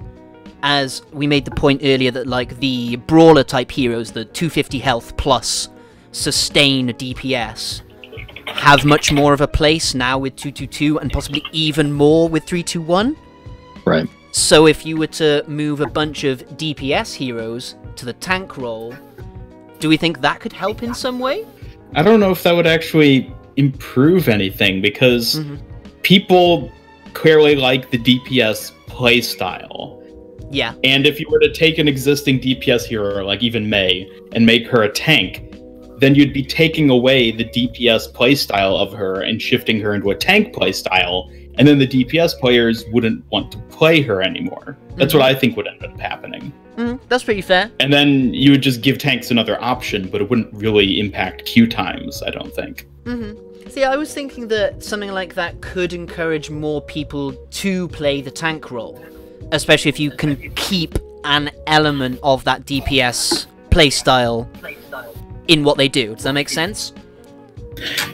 as we made the point earlier, that like the brawler type heroes, the 250 health plus sustain DPS, have much more of a place now with 222 and possibly even more with 321. Right. So if you were to move a bunch of DPS heroes to the tank role, do we think that could help in some way? I don't know if that would actually improve anything, because people clearly like the DPS playstyle. Yeah. And if you were to take an existing DPS hero, like even Mei, and make her a tank, then you'd be taking away the DPS playstyle of her and shifting her into a tank playstyle, and then the DPS players wouldn't want to play her anymore. That's what I think would end up happening. That's pretty fair. And then you would just give tanks another option, but it wouldn't really impact queue times, I don't think. See, I was thinking that something like that could encourage more people to play the tank role. Especially if you can keep an element of that DPS playstyle in what they do. Does that make sense?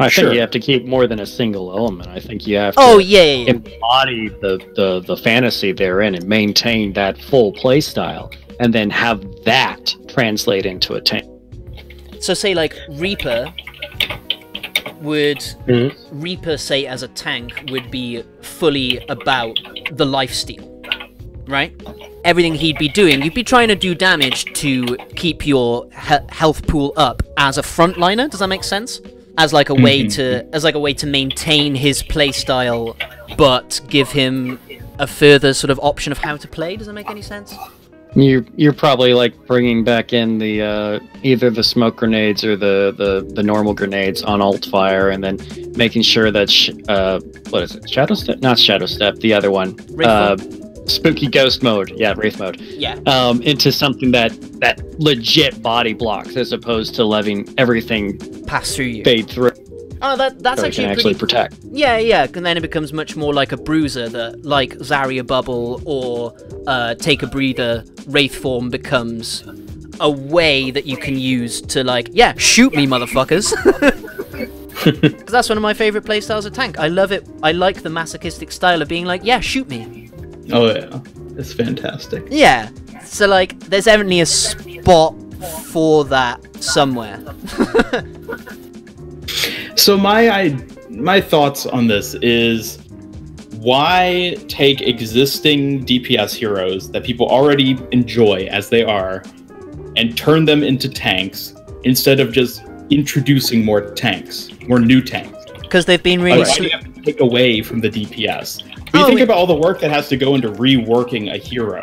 I Sure. think you have to keep more than a single element. I think you have to embody the fantasy therein and maintain that full playstyle, and then have that translate into a tank. So say like Reaper would... Reaper, say, as a tank, would be fully about the lifesteal, right? Everything he'd be doing, you'd be trying to do damage to keep your health pool up as a frontliner. Does that make sense? As like a way to maintain his playstyle, but give him a further sort of option of how to play. Does that make any sense? You're probably like bringing back in the either the smoke grenades or the normal grenades on alt fire, and then making sure that what is it? Shadow Step? Not Shadow Step. The other one. Spooky Ghost mode. Yeah, Wraith mode. Yeah. Into something that legit body blocks, as opposed to letting everything pass through you. Fade through. Oh, that's so actually pretty... protect. Yeah, and then it becomes much more like a bruiser that, like Zarya Bubble or Take a Breather, Wraith form becomes a way that you can use to, like, yeah, shoot me, motherfuckers. Because that's one of my favorite playstyles of tank. I love it. I like the masochistic style of being like, yeah, shoot me. Oh yeah, it's fantastic. Yeah, so like, there's definitely a spot for that somewhere. So my thoughts on this is, why take existing DPS heroes that people already enjoy as they are and turn them into tanks instead of just introducing more new tanks? Because they've been really... Why do you have to take away from the DPS? When you think about all the work that has to go into reworking a hero,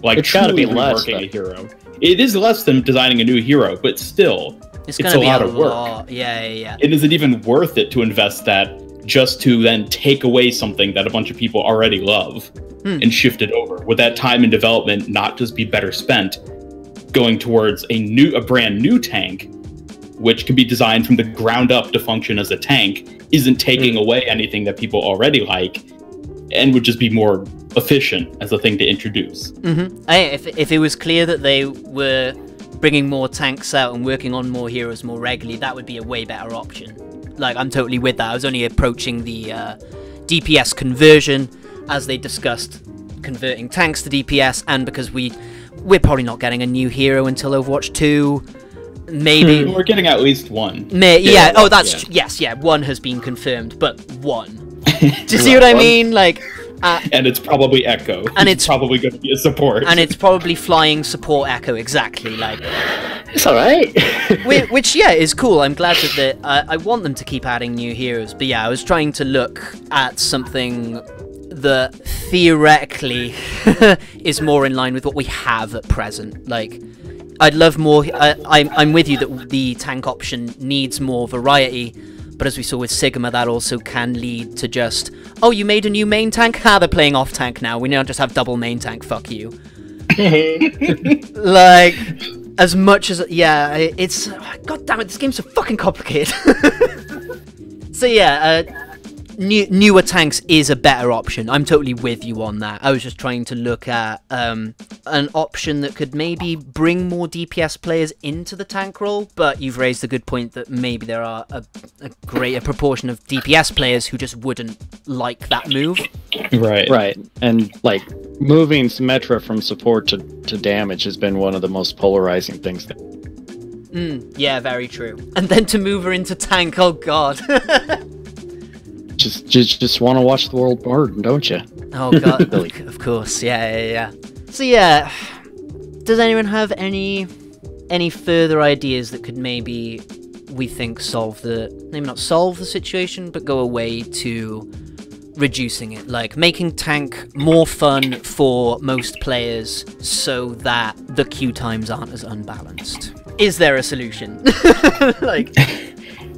like it's gotta truly be less, reworking a hero. It is less than designing a new hero, but still, it's gonna a be lot of work. Yeah. And is it even worth it to invest that just to then take away something that a bunch of people already love and shift it over? Would that time in development not just be better spent going towards a brand new tank, which can be designed from the ground up to function as a tank, isn't taking away anything that people already like, and would just be more efficient as a thing to introduce. If it was clear that they were bringing more tanks out and working on more heroes more regularly, that would be a way better option. Like, I'm totally with that. I was only approaching the DPS conversion, as they discussed converting tanks to DPS, and because we're probably not getting a new hero until Overwatch 2. Maybe we're getting at least one. Yeah. Oh, that's yes. Yeah, one has been confirmed, but one. Do you see what I mean? Like, and it's probably Echo. And it's probably going to be a support. And it's probably flying support Echo. Exactly. Like, it's all right. which yeah, is cool. I'm glad that I want them to keep adding new heroes. But yeah, I was trying to look at something that theoretically is more in line with what we have at present. Like, I'd love more. I'm with you that the tank option needs more variety, but as we saw with Sigma, that also can lead to just, oh, you made a new main tank? They're playing off tank now. We now just have double main tank. Fuck you. Like, as much as it's god damn it, this game's so fucking complicated. So yeah, newer tanks is a better option. I'm totally with you on that. I was just trying to look at an option that could maybe bring more DPS players into the tank role, but you've raised a good point that maybe there are a greater proportion of DPS players who just wouldn't like that move. Right. And like moving Symmetra from support to damage has been one of the most polarizing things. Yeah, very true. And then to move her into tank, oh god. Just want to watch the world burn, don't you? Oh god, of course, yeah. So yeah, does anyone have any further ideas that could maybe, we think, maybe not solve the situation, but go away to reducing it, like making tank more fun for most players so that the queue times aren't as unbalanced? Is there a solution? Like,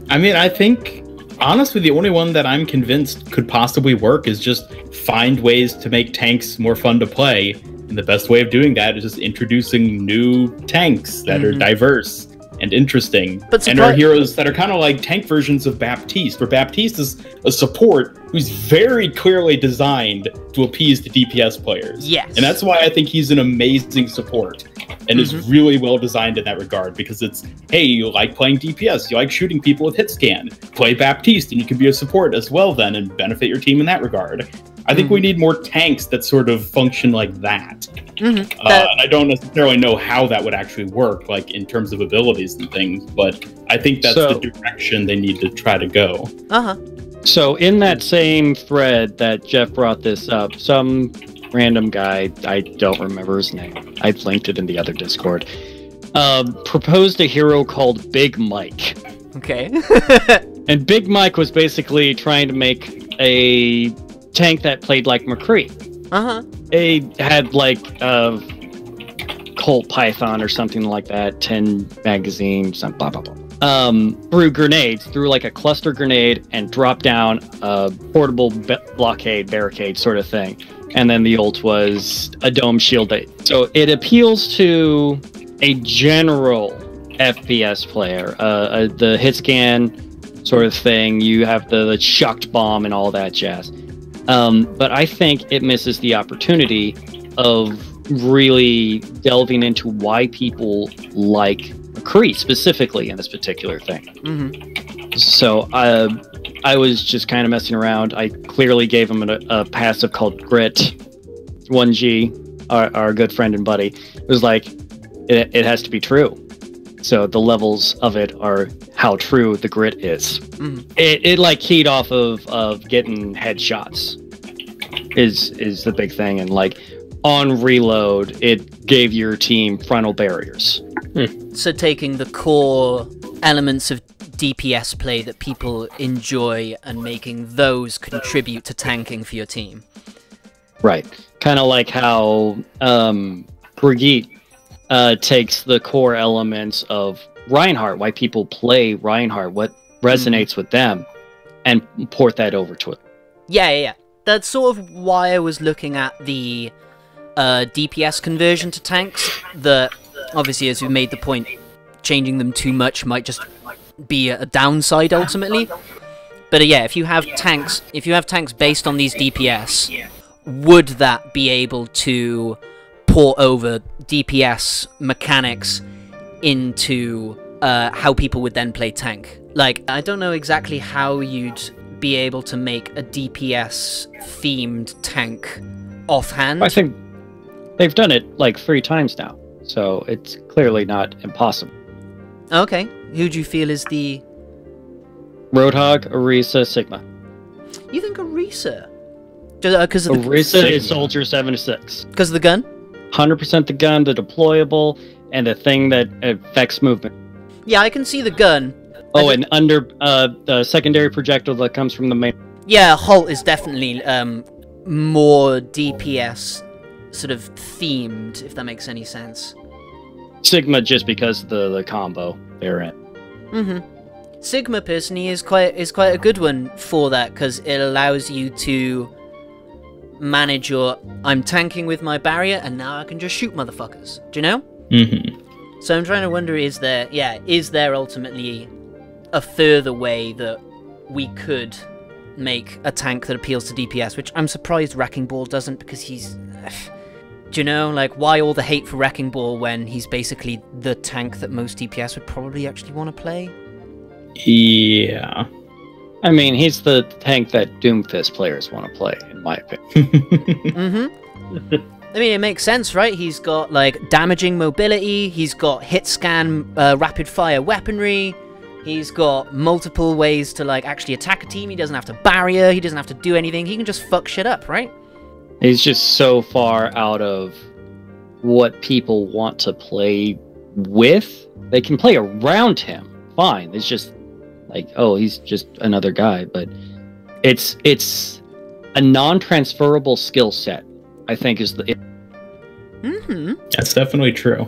I mean, I think honestly, the only one that I'm convinced could possibly work is just find ways to make tanks more fun to play. And the best way of doing that is just introducing new tanks that are diverse and interesting. And are heroes that are kind of like tank versions of Baptiste, where Baptiste is a support who's very clearly designed to appease the DPS players. Yes. And that's why I think he's an amazing support. And is really well designed in that regard, because it's, hey, you like playing DPS, you like shooting people with hit scan, play Baptiste, and you can be a support as well then, and benefit your team in that regard. I think we need more tanks that sort of function like that. And I don't necessarily know how that would actually work, like in terms of abilities and things, but I think that's the direction they need to try to go. So in that same thread that Jeff brought this up, some random guy, I don't remember his name, I linked it in the other Discord, proposed a hero called Big Mike. Okay. And Big Mike was basically trying to make a tank that played like McCree. It had like Colt Python or something like that, 10 magazine, some blah blah blah. Threw grenades, threw like a cluster grenade and dropped down a portable barricade sort of thing. And then the ult was a dome shield. So it appeals to a general FPS player, the hit scan sort of thing. You have the chucked bomb and all that jazz. But I think it misses the opportunity of really delving into why people like McCree specifically in this particular thing. So I was just kind of messing around. I clearly gave him a passive called Grit. 1G, our good friend and buddy, was like, it has to be true. So the levels of it are how true the Grit is. It like keyed off of getting headshots is the big thing, and like on reload, it gave your team frontal barriers. So taking the core elements of DPS play that people enjoy and making those contribute to tanking for your team. Right. Kind of like how Brigitte takes the core elements of Reinhardt, why people play Reinhardt, what resonates with them, and port that over to it. Yeah. That's sort of why I was looking at the DPS conversion to tanks. That obviously, as we made the point, changing them too much might just be a downside ultimately. But yeah, if you have tanks based on these DPS, would that be able to port over DPS mechanics into how people would then play tank? Like, I don't know exactly how you'd be able to make a DPS themed tank offhand. I think they've done it like 3 times now, so it's clearly not impossible. Okay, who do you feel is the... Roadhog, Orisa, Sigma. You think Orisa? Because of the... Orisa is Soldier 76. Because of the gun? 100% the gun, the deployable, and the thing that affects movement. Yeah, I can see the gun. Oh, and under the secondary projectile that comes from the main... Yeah, Holt is definitely more DPS sort of themed, if that makes any sense. Sigma just because the combo they're in. Mm-hmm. Sigma personally is quite a good one for that, because it allows you to manage your I'm tanking with my barrier and now I can just shoot motherfuckers. Do you know? Mm-hmm. So I'm trying to wonder, is there ultimately a further way that we could make a tank that appeals to DPS, which I'm surprised Wrecking Ball doesn't, because he's... Do you know, like, why all the hate for Wrecking Ball when he's basically the tank that most DPS would probably actually want to play? Yeah. I mean, he's the tank that Doomfist players want to play, in my opinion. Mm-hmm. I mean, it makes sense, right? He's got, like, damaging mobility, he's got hit scan rapid-fire weaponry, he's got multiple ways to, like, actually attack a team, he doesn't have to barrier, he doesn't have to do anything, he can just fuck shit up, right? He's just so far out of what people want to play with. They can play around him, fine. It's just like, oh, he's just another guy. But it's a non-transferable skill set, I think, is the... Mm-hmm. That's definitely true.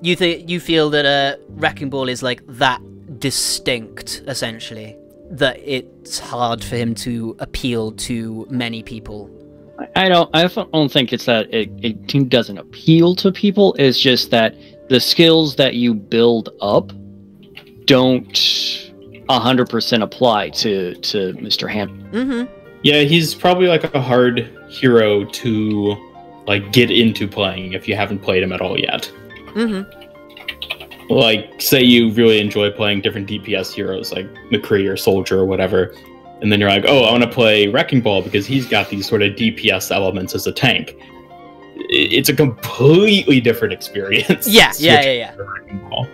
You feel that Wrecking Ball is, like, that distinct, essentially, that it's hard for him to appeal to many people? I don't think it's that it doesn't appeal to people. It's just that the skills that you build up don't 100% apply to Mr. Ham. Mm-hmm. Yeah, he's probably like a hard hero to like get into playing if you haven't played him at all yet. Mm-hmm. Like, say you really enjoy playing different DPS heroes like McCree or Soldier or whatever. And then you're like, oh, I want to play Wrecking Ball because he's got these sort of DPS elements as a tank. It's a completely different experience. Yeah. Wrecking Ball.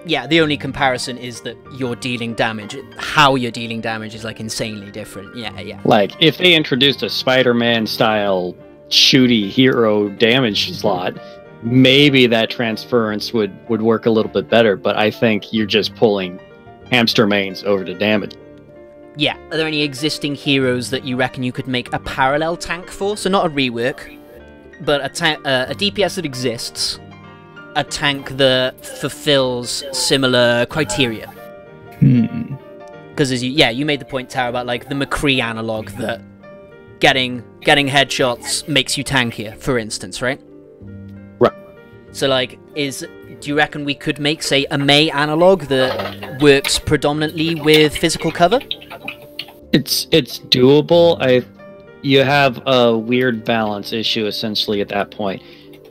Yeah, the only comparison is that you're dealing damage. How you're dealing damage is, like, insanely different. Yeah. Like, if they introduced a Spider-Man style shooty hero damage slot, maybe that transference would work a little bit better. But I think you're just pulling hamster mains over to damage. Yeah. Are there any existing heroes that you reckon you could make a parallel tank for? So not a rework, but a DPS that exists, a tank that fulfills similar criteria. Because you made the point, Tara, about, like, the McCree analog that getting headshots makes you tankier, for instance, right? Right. So, like, do you reckon we could make, say, a Mei analog that works predominantly with physical cover? It's doable. You have a weird balance issue essentially at that point.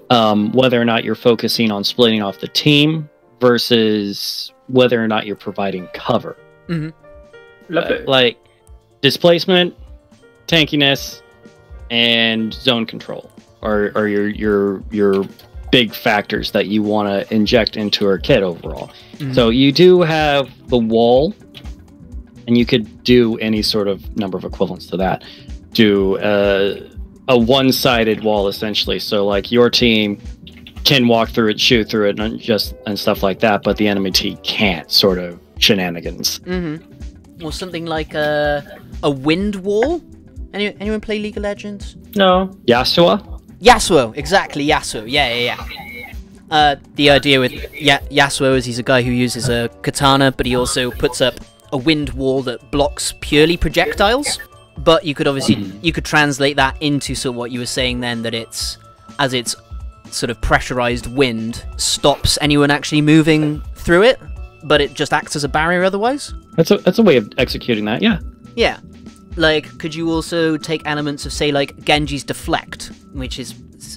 Whether or not you're focusing on splitting off the team versus whether or not you're providing cover. Mm-hmm. Like displacement, tankiness, and zone control are your big factors that you want to inject into her kit overall. Mm-hmm. So you do have the wall, and you could do any sort of number of equivalents to that. Do a one-sided wall essentially. So like your team can walk through it, shoot through it, and stuff like that, but the enemy team can't. Sort of shenanigans. Mm-hmm. Or something like a wind wall. Anyone play League of Legends? No. Yasuo, exactly, Yasuo. Yeah. The idea with Yasuo is he's a guy who uses a katana, but he also puts up a wind wall that blocks purely projectiles. But you could obviously you could translate that into sort of what you were saying then, that it's sort of pressurized wind stops anyone actually moving through it, but it just acts as a barrier otherwise. That's a way of executing that, yeah. Yeah. Like, could you also take elements of, say, like, Genji's Deflect, which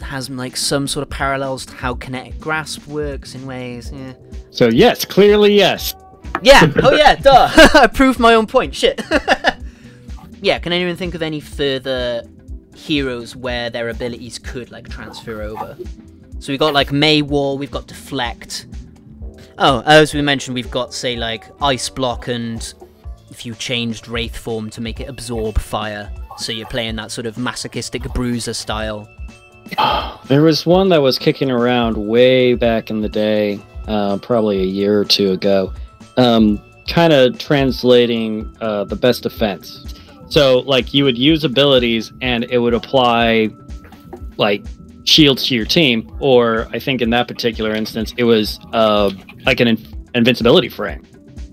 has, like, some sort of parallels to how Kinetic Grasp works in ways, yeah. So, yes, clearly yes. Yeah! Oh, yeah, duh! I proved my own point, shit. Yeah, can anyone think of any further heroes where their abilities could, like, transfer over? So we've got, like, Mei Wall, we've got Deflect. Oh, as we mentioned, we've got, say, like, Ice Block, and if you changed Wraith form to make it absorb fire, so you're playing that sort of masochistic bruiser style. There was one that was kicking around way back in the day, probably a year or two ago, kind of translating the best defense. So, like, you would use abilities, and it would apply, like, shields to your team, or I think in that particular instance, it was like an invincibility frame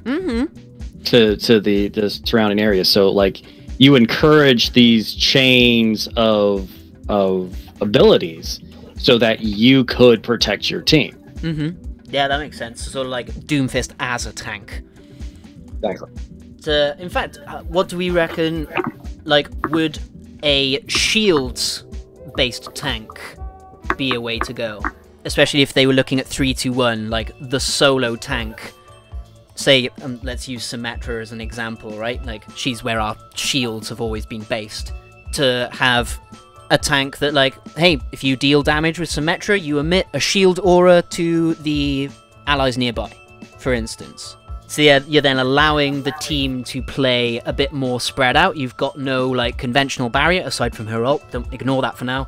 to the surrounding area. So, like, you encourage these chains of abilities so that you could protect your team. Yeah, that makes sense. Sort of like Doomfist as a tank. Exactly. So, in fact, what do we reckon, like, would a shields-based tank be a way to go? Especially if they were looking at 3-2-1, like, the solo tank. Say, let's use Symmetra as an example, right? Like, she's where our shields have always been based. To have a tank that, like, hey, if you deal damage with Symmetra, you emit a shield aura to the allies nearby, for instance. So yeah, you're then allowing the team to play a bit more spread out. You've got no, like, conventional barrier, aside from her ult. Don't ignore that for now.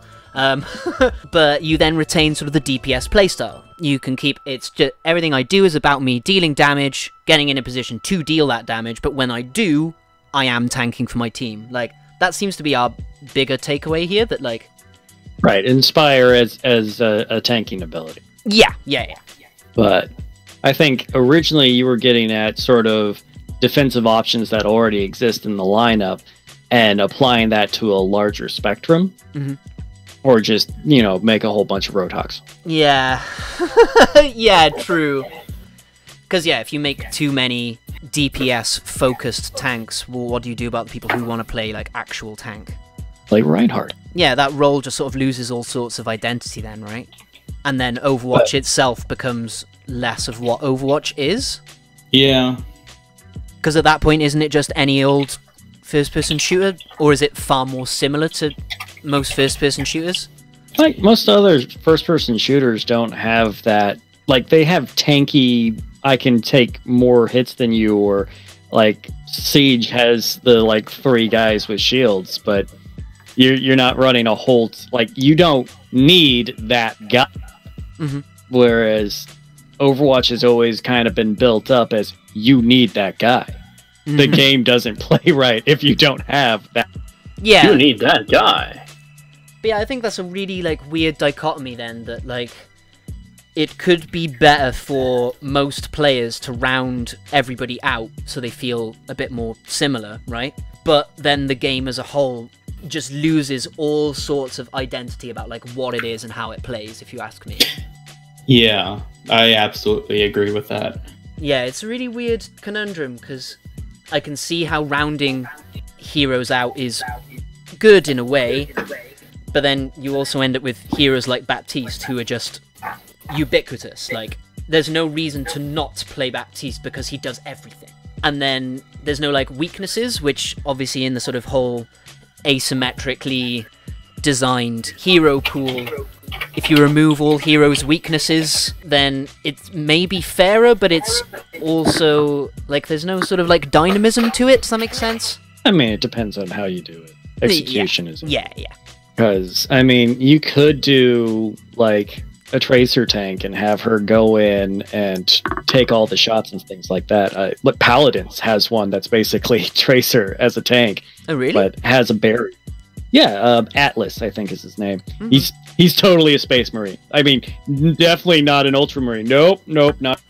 But you then retain sort of the DPS playstyle. You can keep, it's just, everything I do is about me dealing damage, getting in a position to deal that damage, but when I do, I am tanking for my team. Like, that seems to be our bigger takeaway here, that, like... Right, Inspire as a tanking ability. Yeah. But I think originally you were getting at sort of defensive options that already exist in the lineup and applying that to a larger spectrum. Or just, you know, make a whole bunch of Roadhogs. Yeah. Yeah, true. Because, yeah, if you make too many DPS-focused tanks, well, what do you do about the people who want to play, like, actual tank? Like Reinhardt. Yeah, that role just sort of loses all sorts of identity then, right? And then Overwatch itself becomes less of what Overwatch is. Yeah. Because at that point, isn't it just any old first-person shooter? Or is it far more similar to most first-person shooters? Like, most other first-person shooters don't have that. Like, they have tanky, I can take more hits than you, or, like, Siege has the, like, 3 guys with shields, but you're not running a whole... Like, you don't need that guy. Whereas Overwatch has always kind of been built up as, you need that guy. The game doesn't play right if you don't have that. Yeah. You need that guy. But yeah, I think that's a really, like, weird dichotomy then, that, like, it could be better for most players to round everybody out so they feel a bit more similar, right? But then the game as a whole just loses all sorts of identity about, like, what it is and how it plays, if you ask me. Yeah, I absolutely agree with that. Yeah, it's a really weird conundrum, because I can see how rounding heroes out is good in a way, but then you also end up with heroes like Baptiste who are just ubiquitous. Like, there's no reason to not play Baptiste because he does everything. And then there's no, like, weaknesses, which obviously in the sort of whole asymmetrically designed hero pool, if you remove all heroes' weaknesses, then it may be fairer, but it's also, like, there's no sort of, like, dynamism to it. Does that make sense? I mean, it depends on how you do it. Execution is... Yeah. Because, I mean, you could do, like, a Tracer tank and have her go in and take all the shots and things like that. But Paladins has one that's basically Tracer as a tank. Oh, really? But has a barrier. Yeah, Atlas, I think is his name. He's totally a Space Marine. I mean, definitely not an Ultramarine. Nope, not.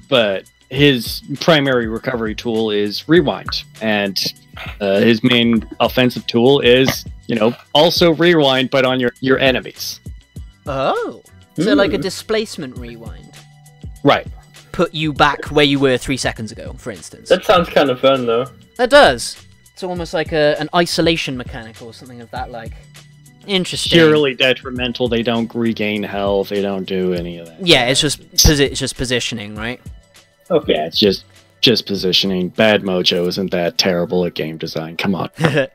But his primary recovery tool is Rewind. And his main offensive tool is, you know, also Rewind, but on your enemies. Oh. So like a displacement rewind. Right. Put you back where you were 3 seconds ago, for instance. That sounds kind of fun, though. That does. It's almost like an isolation mechanic or something of that like. Interesting. Purely detrimental. They don't regain health. They don't do any of that. Yeah, it's just positioning, right? Okay, yeah, it's just positioning. Bad Mojo isn't that terrible at game design. Come on. But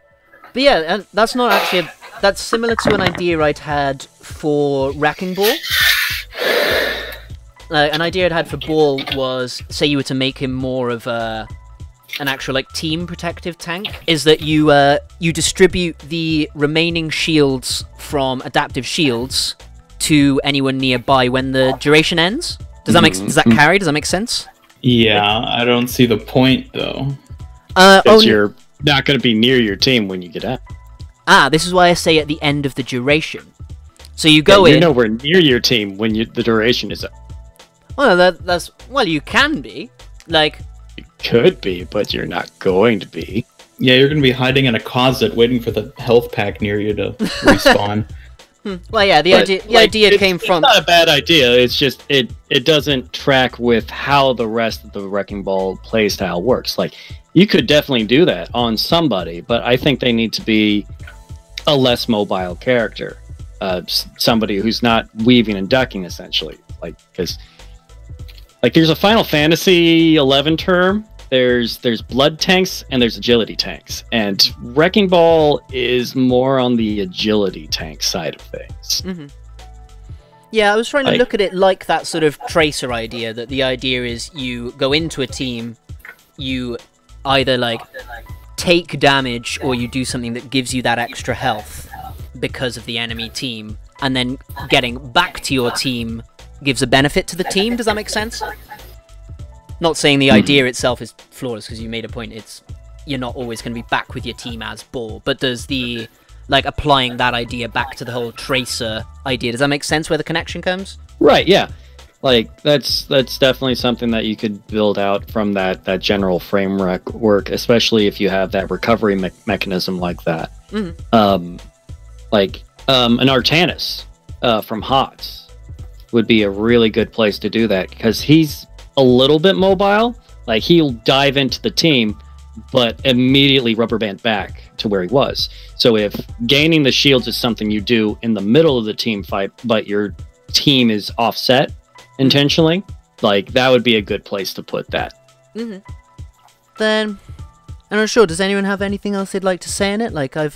yeah, that's not actually. That's similar to an idea I'd had for Wrecking Ball. An idea I'd had for Ball was, say you were to make him more of an actual like team protective tank, is that you distribute the remaining shields from adaptive shields to anyone nearby when the duration ends. Does that carry? Does that make sense? Yeah, I don't see the point though. You're not going to be near your team when you get out. This is why I say at the end of the duration. So you go in. You're nowhere near your team when the duration is up. Well, well, you can be like. You could be, but you're not going to be. Yeah, you're going to be hiding in a closet waiting for the health pack near you to respawn. Well, yeah, the idea came from. It's not a bad idea. It's just it doesn't track with how the rest of the Wrecking Ball playstyle works. Like, you could definitely do that on somebody, but I think they need to be a less mobile character, somebody who's not weaving and ducking essentially. Like, because like there's a Final Fantasy 11 term. There's blood tanks and there's agility tanks, and Wrecking Ball is more on the agility tank side of things. Mm-hmm. Yeah, I was trying to look at it like that sort of tracer idea, that the idea is you go into a team, you either like take damage or you do something that gives you that extra health because of the enemy team, and then getting back to your team gives a benefit to the team. Does that make sense? Not saying the idea itself is flawless, because you made a point, you're not always going to be back with your team as Ball, but does the like applying that idea back to the whole tracer idea, does that make sense where the connection comes? Right, yeah. Like that's definitely something that you could build out from that general framework work, especially if you have that recovery mechanism like that. Mm-hmm. An Artanis from HOTS would be a really good place to do that, because he's a little bit mobile. Like, he'll dive into the team but immediately rubber band back to where he was. So if gaining the shields is something you do in the middle of the team fight, but your team is offset intentionally, like, that would be a good place to put that. Mm-hmm. Then, I'm not sure, does anyone have anything else they'd like to say in it? Like, I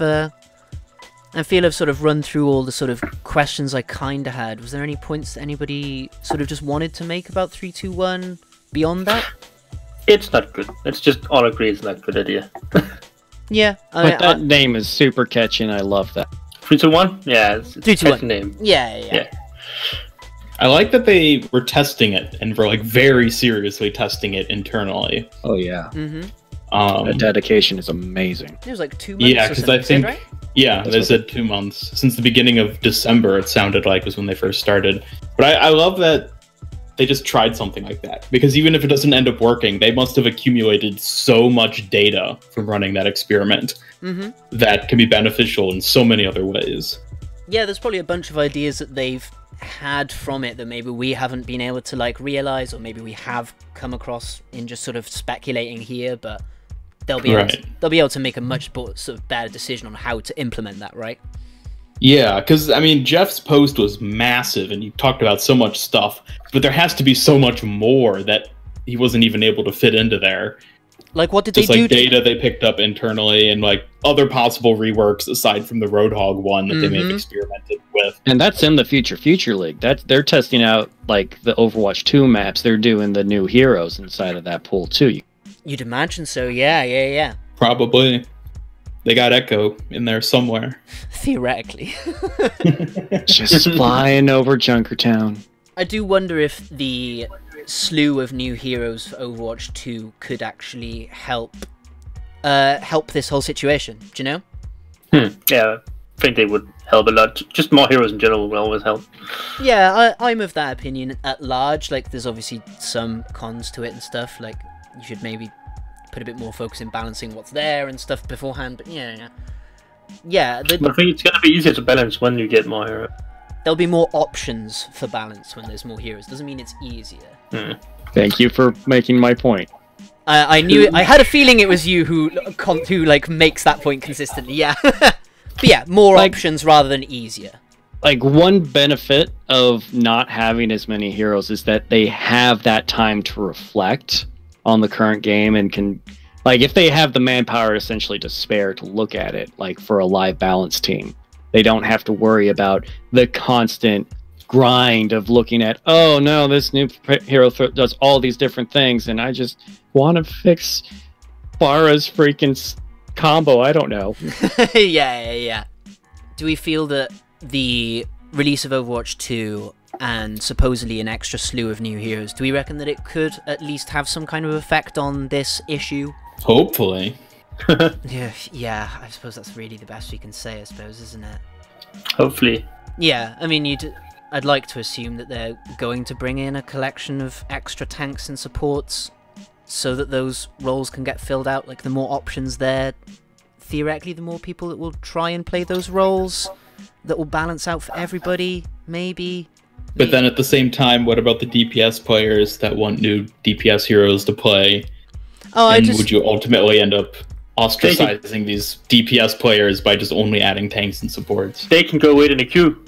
feel I've sort of run through all the sort of questions I kind of had. Was there any points that anybody sort of just wanted to make about 3-2-1 beyond that? It's not good. It's just all agree it's not a good idea. Yeah. But that name is super catchy, and I love that. 3-2-1? Yeah, it's a catchy name. Yeah. I like that they were testing it, and were like very seriously testing it internally. Oh yeah. Mm-hmm. The dedication is amazing. It was like 2 months. Yeah, because I think right? Yeah, they said 2 months. Since the beginning of December, it sounded like was when they first started. But I love that they just tried something like that. Because even if it doesn't end up working, they must have accumulated so much data from running that experiment that can be beneficial in so many other ways. Yeah, there's probably a bunch of ideas that they've had from it that maybe we haven't been able to like realize, or maybe we have come across in just sort of speculating here, but they'll be able to make a much sort of better decision on how to implement that, right? Yeah, because, I mean, Jeff's post was massive, and he talked about so much stuff, but there has to be so much more that he wasn't even able to fit into there. Like, what did just they do? Just, like, data they picked up internally, and, like, other possible reworks aside from the Roadhog one that they may have experimented with. And that's in the Future League. They're testing out, like, the Overwatch 2 maps. They're doing the new heroes inside of that pool, too. You'd imagine so, yeah. Probably. They got Echo in there somewhere. Theoretically. Just flying over Junkertown. I do wonder if the slew of new heroes for Overwatch 2 could actually help this whole situation. Do you know? Yeah, I think they would help a lot. Just more heroes in general will always help. Yeah, I'm of that opinion at large. Like, there's obviously some cons to it and stuff. Like, you should maybe put a bit more focus in balancing what's there and stuff beforehand. But yeah. But I think it's gonna be easier to balance when you get more heroes. There'll be more options for balance when there's more heroes. Doesn't mean it's easier. Thank you for making my point. I knew it. I had a feeling it was you who like makes that point consistently. Yeah. But yeah, more options rather than easier. Like, one benefit of not having as many heroes is that they have that time to reflect on the current game and can, like, if they have the manpower essentially to spare to look at it, like for a live balance team, they don't have to worry about the constant grind of looking at, oh no, this new hero does all these different things and I just want to fix Pharah's freaking combo. I don't know. Yeah. Do we feel that the release of Overwatch 2 and supposedly an extra slew of new heroes, do we reckon that it could at least have some kind of effect on this issue? Hopefully. Yeah, I suppose that's really the best we can say, I suppose, isn't it? Hopefully. Yeah, I mean, I'd like to assume that they're going to bring in a collection of extra tanks and supports so that those roles can get filled out. Like, the more options there, theoretically, the more people that will try and play those roles. That will balance out for everybody, maybe. But then at the same time, what about the DPS players that want new DPS heroes to play? Would you ultimately end up ostracizing these DPS players by just only adding tanks and supports? They can go wait in a queue.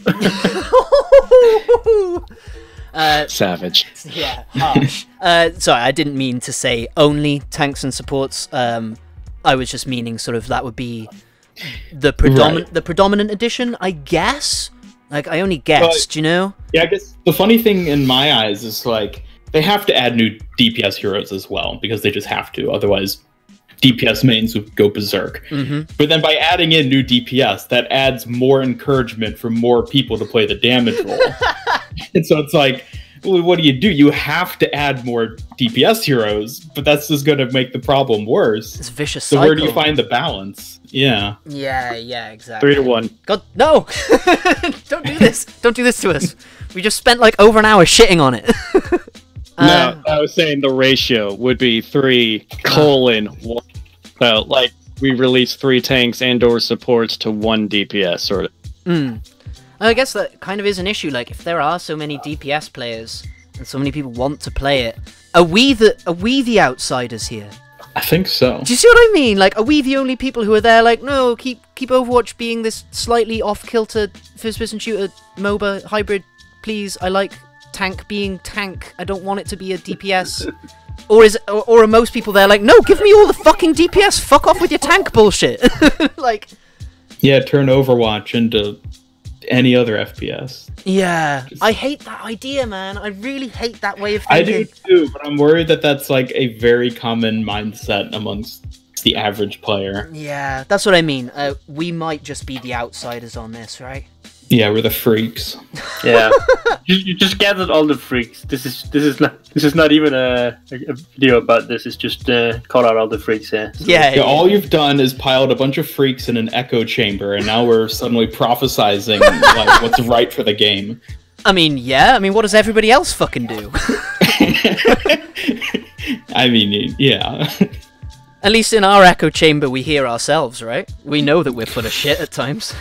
Savage. Yeah, harsh. Sorry, I didn't mean to say only tanks and supports. I was just meaning sort of that would be the predominant edition, I guess. Like, I only guessed, you know? Yeah, I guess the funny thing in my eyes is, like, they have to add new DPS heroes as well, because they just have to. Otherwise, DPS mains would go berserk. But then by adding in new DPS, that adds more encouragement for more people to play the damage role. And so it's like, well, what do? You have to add more DPS heroes, but that's just going to make the problem worse. It's a vicious cycle. cycle. Where do you find the balance? Yeah. Yeah, exactly. 3-1. God, no! Don't do this. Don't do this to us. We just spent like over an hour shitting on it. No, I was saying the ratio would be 3:1. So, like, we release 3 tanks and/or supports to 1 DPS, sort of. I guess that kind of is an issue. Like, if there are so many DPS players and so many people want to play it, are we the outsiders here? I think so. Do you see what I mean? Like, are we the only people who are there? Like, no, keep Overwatch being this slightly off-kilter first-person shooter MOBA hybrid, please. I like tank being tank. I don't want it to be a DPS. Or are most people there like, no, give me all the fucking DPS. Fuck off with your tank bullshit. Like, yeah, turn Overwatch into any other FPS. Yeah, I hate that idea, man. I really hate that way of thinking. I do too, but I'm worried that that's like a very common mindset amongst the average player. Yeah, that's what I mean. We might just be the outsiders on this, right? Yeah, we're the freaks. Yeah, you just gathered all the freaks. This is not even a video about this. It's just call out all the freaks here. So. Yeah. All you've done is piled a bunch of freaks in an echo chamber, and now we're suddenly prophesizing like what's right for the game. I mean, yeah. I mean, what does everybody else fucking do? I mean, yeah. At least in our echo chamber, we hear ourselves, right? We know that we're full of shit at times.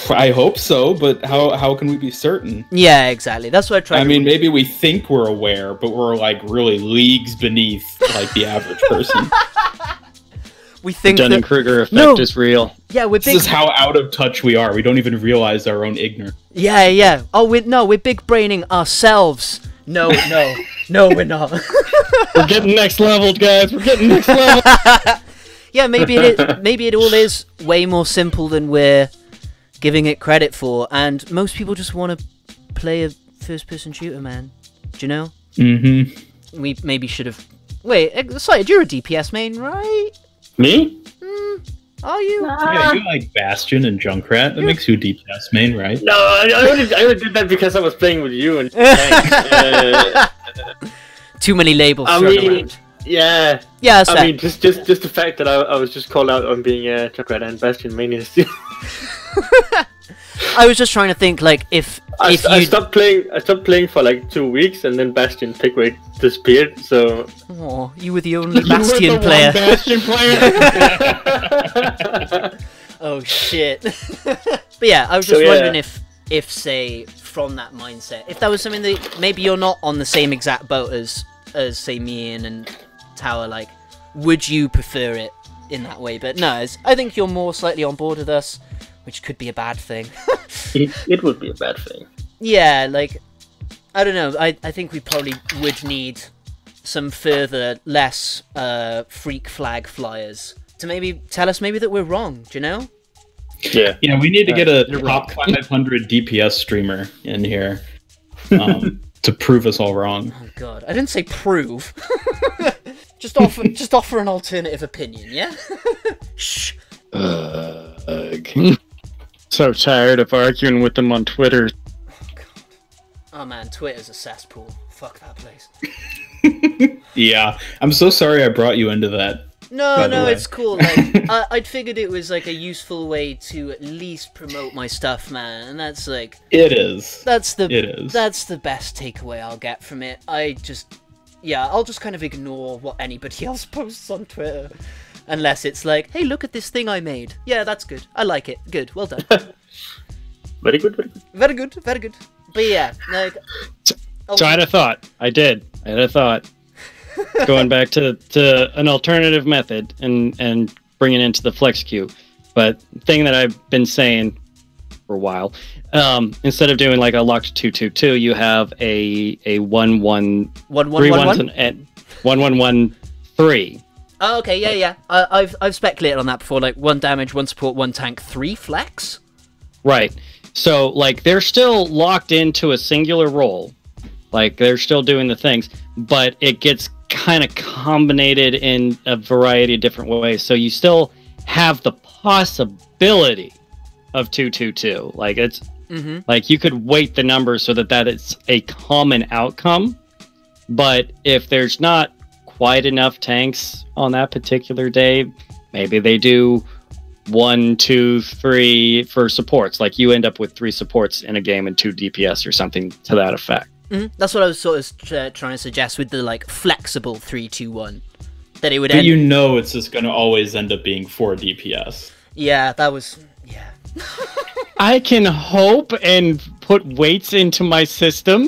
I hope so, but how can we be certain? Yeah, exactly. That's what I try. I mean, maybe we think we're aware, but we're like really leagues beneath like the average person. We think the Dunning-Kruger effect is real. Yeah, we're big. This is how out of touch we are. We don't even realize our own ignorance. Yeah. Oh, we're big braining ourselves. No, we're not. We're getting next level, guys. We're getting next level. Yeah, maybe it all is way more simple than we're giving it credit for, and most people just want to play a first-person shooter, man. Do you know? Mm-hmm. We maybe should have. Wait, SEIDET, you're a DPS main, right? Me? Are you? Yeah, you like Bastion and Junkrat. That makes you a DPS main, right? No, I only did that because I was playing with you and. Too many labels. I mean, yeah. Yeah, I mean, just the fact that I was just called out on being a Junkrat and Bastion main is. I was just trying to think, like, if I stopped playing for like 2 weeks, and then Bastion pick rate disappeared. So. Oh, you were the only Bastion player. Bastion player. Oh shit. But yeah, I was just wondering if say from that mindset, if that was something that maybe you're not on the same exact boat as say me and tower, like, would you prefer it in that way? But no, I think you're more slightly on board with us, which could be a bad thing. It would be a bad thing. Yeah, like, I don't know. I think we probably would need some further, less freak flag flyers to maybe tell us maybe that we're wrong, do you know? Yeah. Yeah, we need to get a top 500 DPS streamer in here to prove us all wrong. Oh god, I didn't say prove. just offer an alternative opinion, yeah? Shh. So tired of arguing with them on Twitter. Oh man, Twitter's a cesspool. Fuck that place. Yeah, I'm so sorry I brought you into that. No, it's cool. Like, I'd figured it was like a useful way to at least promote my stuff, man, and that's like it is. That's the best takeaway I'll get from it. I'll just kind of ignore what anybody else posts on Twitter, unless it's like, hey, look at this thing I made. Yeah, that's good. I like it. Good. Well done. Very good. Very good. Very good. Very good. But yeah, like. So I had a thought. I had a thought. Going back to an alternative method and bringing it into the flex queue. But thing that I've been saying for a while, instead of doing like a locked 2-2-2, you have a 1-1 1-1-1-3. Oh, okay, yeah. I've speculated on that before, like 1 damage, 1 support, 1 tank, 3 flex. Right. So like they're still locked into a singular role. Like they're still doing the things, but it gets kind of combinated in a variety of different ways. So you still have the possibility of 2-2-2. Like it's like you could weight the numbers so that it's a common outcome. But if there's not quite enough tanks on that particular day, maybe they do 1, 2, 3 for supports. Like you end up with 3 supports in a game and 2 DPS or something to that effect. That's what I was sort of trying to suggest with the like flexible 3-2-1. That it would. But you know, it's just going to always end up being 4 DPS. Yeah, that was. Yeah. I can hope and put weights into my system.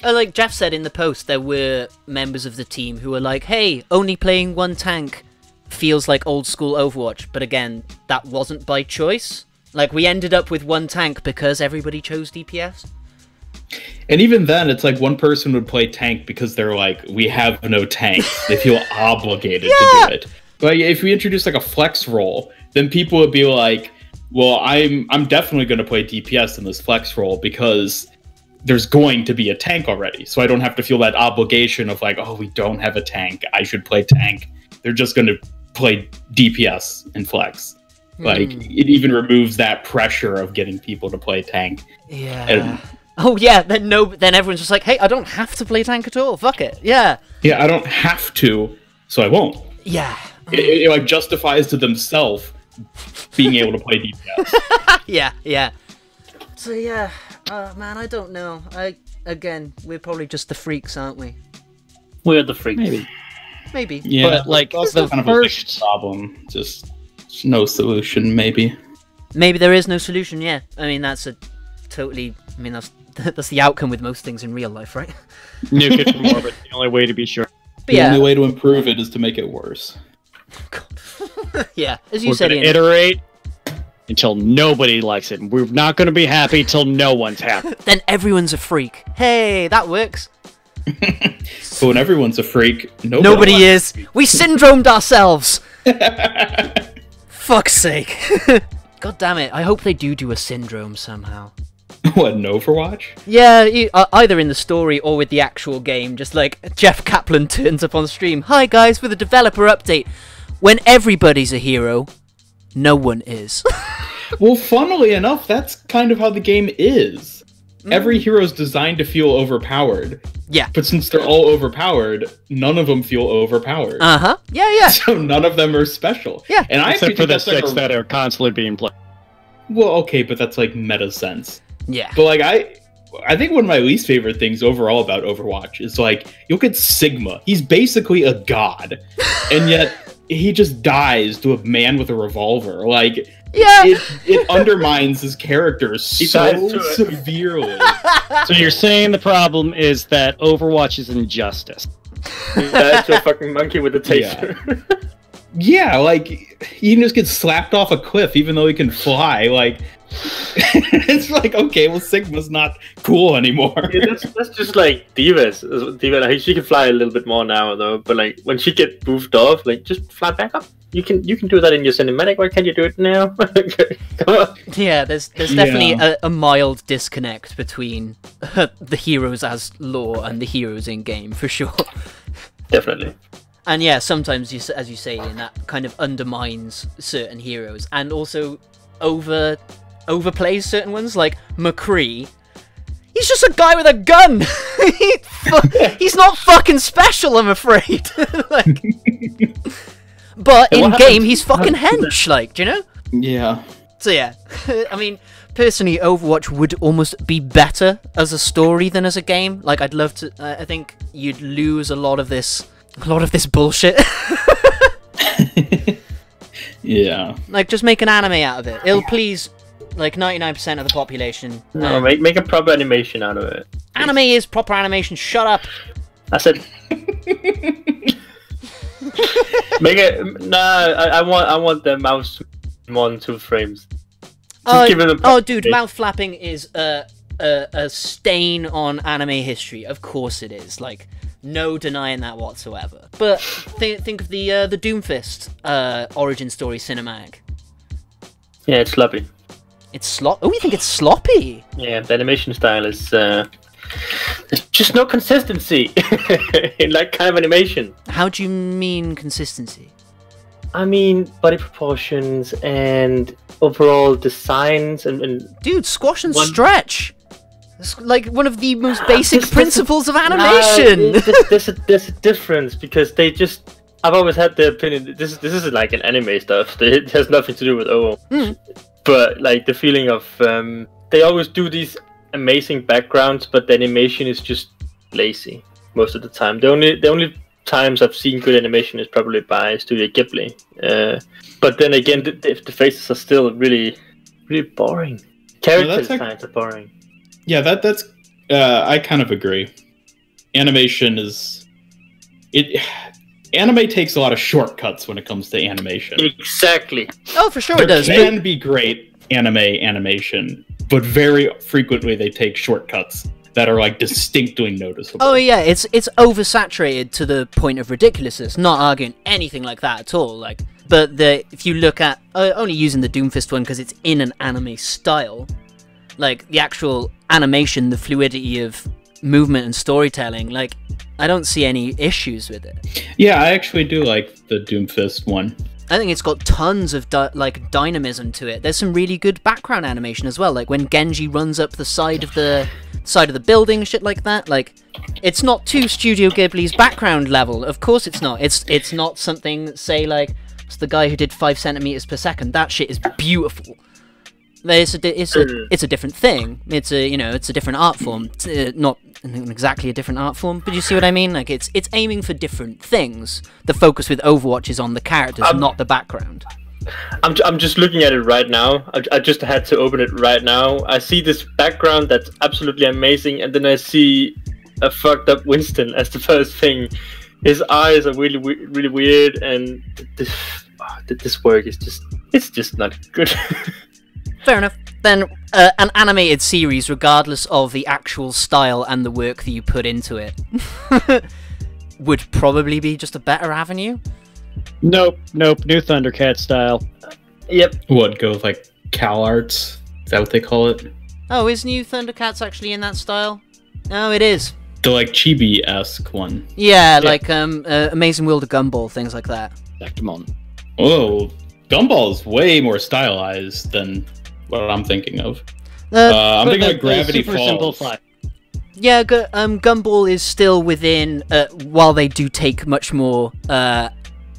Like Jeff said in the post, there were members of the team who were like, "Hey, only playing 1 tank feels like old school Overwatch." But again, that wasn't by choice. Like we ended up with 1 tank because everybody chose DPS. And even then, it's like one person would play tank because they're like, we have no tank. They feel obligated to do it. But if we introduce like a flex role, then people would be like, well, I'm definitely going to play DPS in this flex role because there's going to be a tank already. So I don't have to feel that obligation of like, oh, we don't have a tank. I should play tank. They're just going to play DPS and flex. Like, it even removes that pressure of getting people to play tank. Yeah. And, oh yeah, then everyone's just like, hey, I don't have to play tank at all. Fuck it. Yeah. Yeah, I don't have to, so I won't. Yeah. It like justifies to themselves being able to play DPS. Yeah. So yeah, man, I don't know. Again, we're probably just the freaks, aren't we? We're the freaks. Maybe. Yeah, but like also the kind first of a big problem, just no solution. Maybe there is no solution. Yeah, I mean that's that's the outcome with most things in real life, right? nuke it from orbit. The only way to be sure. But the only way to improve it is to make it worse. God. Yeah, as you We're said, gonna Ian. iterate until nobody likes it. We're not going to be happy till no one's happy. Then everyone's a freak. Hey, that works. So when everyone's a freak, nobody is. We syndromed ourselves. Fuck's sake. God damn it. I hope they do a syndrome somehow. What, an Overwatch? Yeah, either in the story or with the actual game. Just like Jeff Kaplan turns up on stream. Hi guys, with a developer update. When everybody's a hero, no one is. Well, funnily enough, that's kind of how the game is. Every hero's designed to feel overpowered. Yeah. But since they're all overpowered, none of them feel overpowered. Uh-huh. Yeah. So none of them are special. Yeah. And I Except for the 6 like that are constantly being played. Well, okay, but that's like meta sense. Yeah. But like I think one of my least favorite things overall about Overwatch is like, look at Sigma. He's basically a god. And yet he just dies to a man with a revolver. Like, yeah, it undermines his character so severely. So you're saying the problem is that Overwatch is injustice. That's a fucking monkey with a taser. Yeah, like he can just get slapped off a cliff even though he can fly. Like it's like, okay, well, Sigma's not cool anymore. Yeah, that's just like Divas. Diva, like, she can fly a little bit more now though, but like when she gets moved off, like just fly back up. You can do that in your cinematic. Why can't you do it now? Come on. Yeah, there's definitely a mild disconnect between the heroes as lore and the heroes in game for sure. Definitely. And yeah, sometimes, as you say, Ian, that kind of undermines certain heroes, and also overplays certain ones, like McCree. He's just a guy with a gun! He's not fucking special, I'm afraid! Like, but in-game, he's fucking hench, like, do you know? Yeah. So yeah, I mean, personally, Overwatch would almost be better as a story than as a game. Like, I'd love to... I think you'd lose a lot of this bullshit. Yeah. Like, just make an anime out of it. It'll please, like, 99% of the population. No, make a proper animation out of it. Anime is proper animation. Shut up. I said. Make it. Nah, I want the mouse 1-2 frames. Dude, mouth flapping is a stain on anime history. Of course it is. Like, no denying that whatsoever. But think of the Doomfist origin story cinematic. Yeah, it's sloppy. It's Oh, you think it's sloppy? Yeah, the animation style is. There's just no consistency in that kind of animation. How do you mean consistency? I mean body proportions and overall designs and dude, squash and stretch. It's like one of the most basic principles of animation. There's a difference because they just. I've always had the opinion this isn't like an anime stuff. It has nothing to do with Overwatch. But like the feeling of they always do these amazing backgrounds, but the animation is just lazy most of the time. The only times I've seen good animation is probably by Studio Ghibli. But then again, the faces are still really boring. Character designs are boring. Yeah, that's I kind of agree. Animation is anime takes a lot of shortcuts when it comes to animation. Exactly. Oh, for sure There it does. can be great animation, but very frequently they take shortcuts that are like distinctly noticeable. Oh yeah, it's oversaturated to the point of ridiculousness. Not arguing anything like that at all. Like, but if you look at only using the Doomfist one because it's in an anime style, like the actual animation, the fluidity of movement and storytelling, like I don't see any issues with it. Yeah, I actually do like the Doomfist one. I think it's got tons of dynamism to it. There's some really good background animation as well, like when Genji runs up the side of the building, shit like that. Like, it's not too Studio Ghibli's background level. Of course it's not. It's not something, say, like it's the guy who did 5 centimeters per second. That shit is beautiful. It's a different thing. It's a different art form. It's, not exactly a different art form, but you see what I mean? Like it's aiming for different things. The focus with Overwatch is on the characters, not the background. I'm just looking at it right now. I just had to open it right now. I see this background that's absolutely amazing, and then I see a fucked up Winston as the first thing. His eyes are really weird, and this work is just not good. Fair enough. Then an animated series, regardless of the actual style and the work that you put into it, would probably be just a better avenue. Nope. New Thundercat style. Yep. What, go with like Cal Arts? Is that what they call it? Oh, is New Thundercats actually in that style? Oh, it is. The like chibi-esque one. Yeah, like Amazing World of Gumball, things like that. Actimon. Oh, Gumball's way more stylized than what I'm thinking of. I'm thinking of Gravity super Falls. simplified. Yeah, Gumball is still within, while they do take much more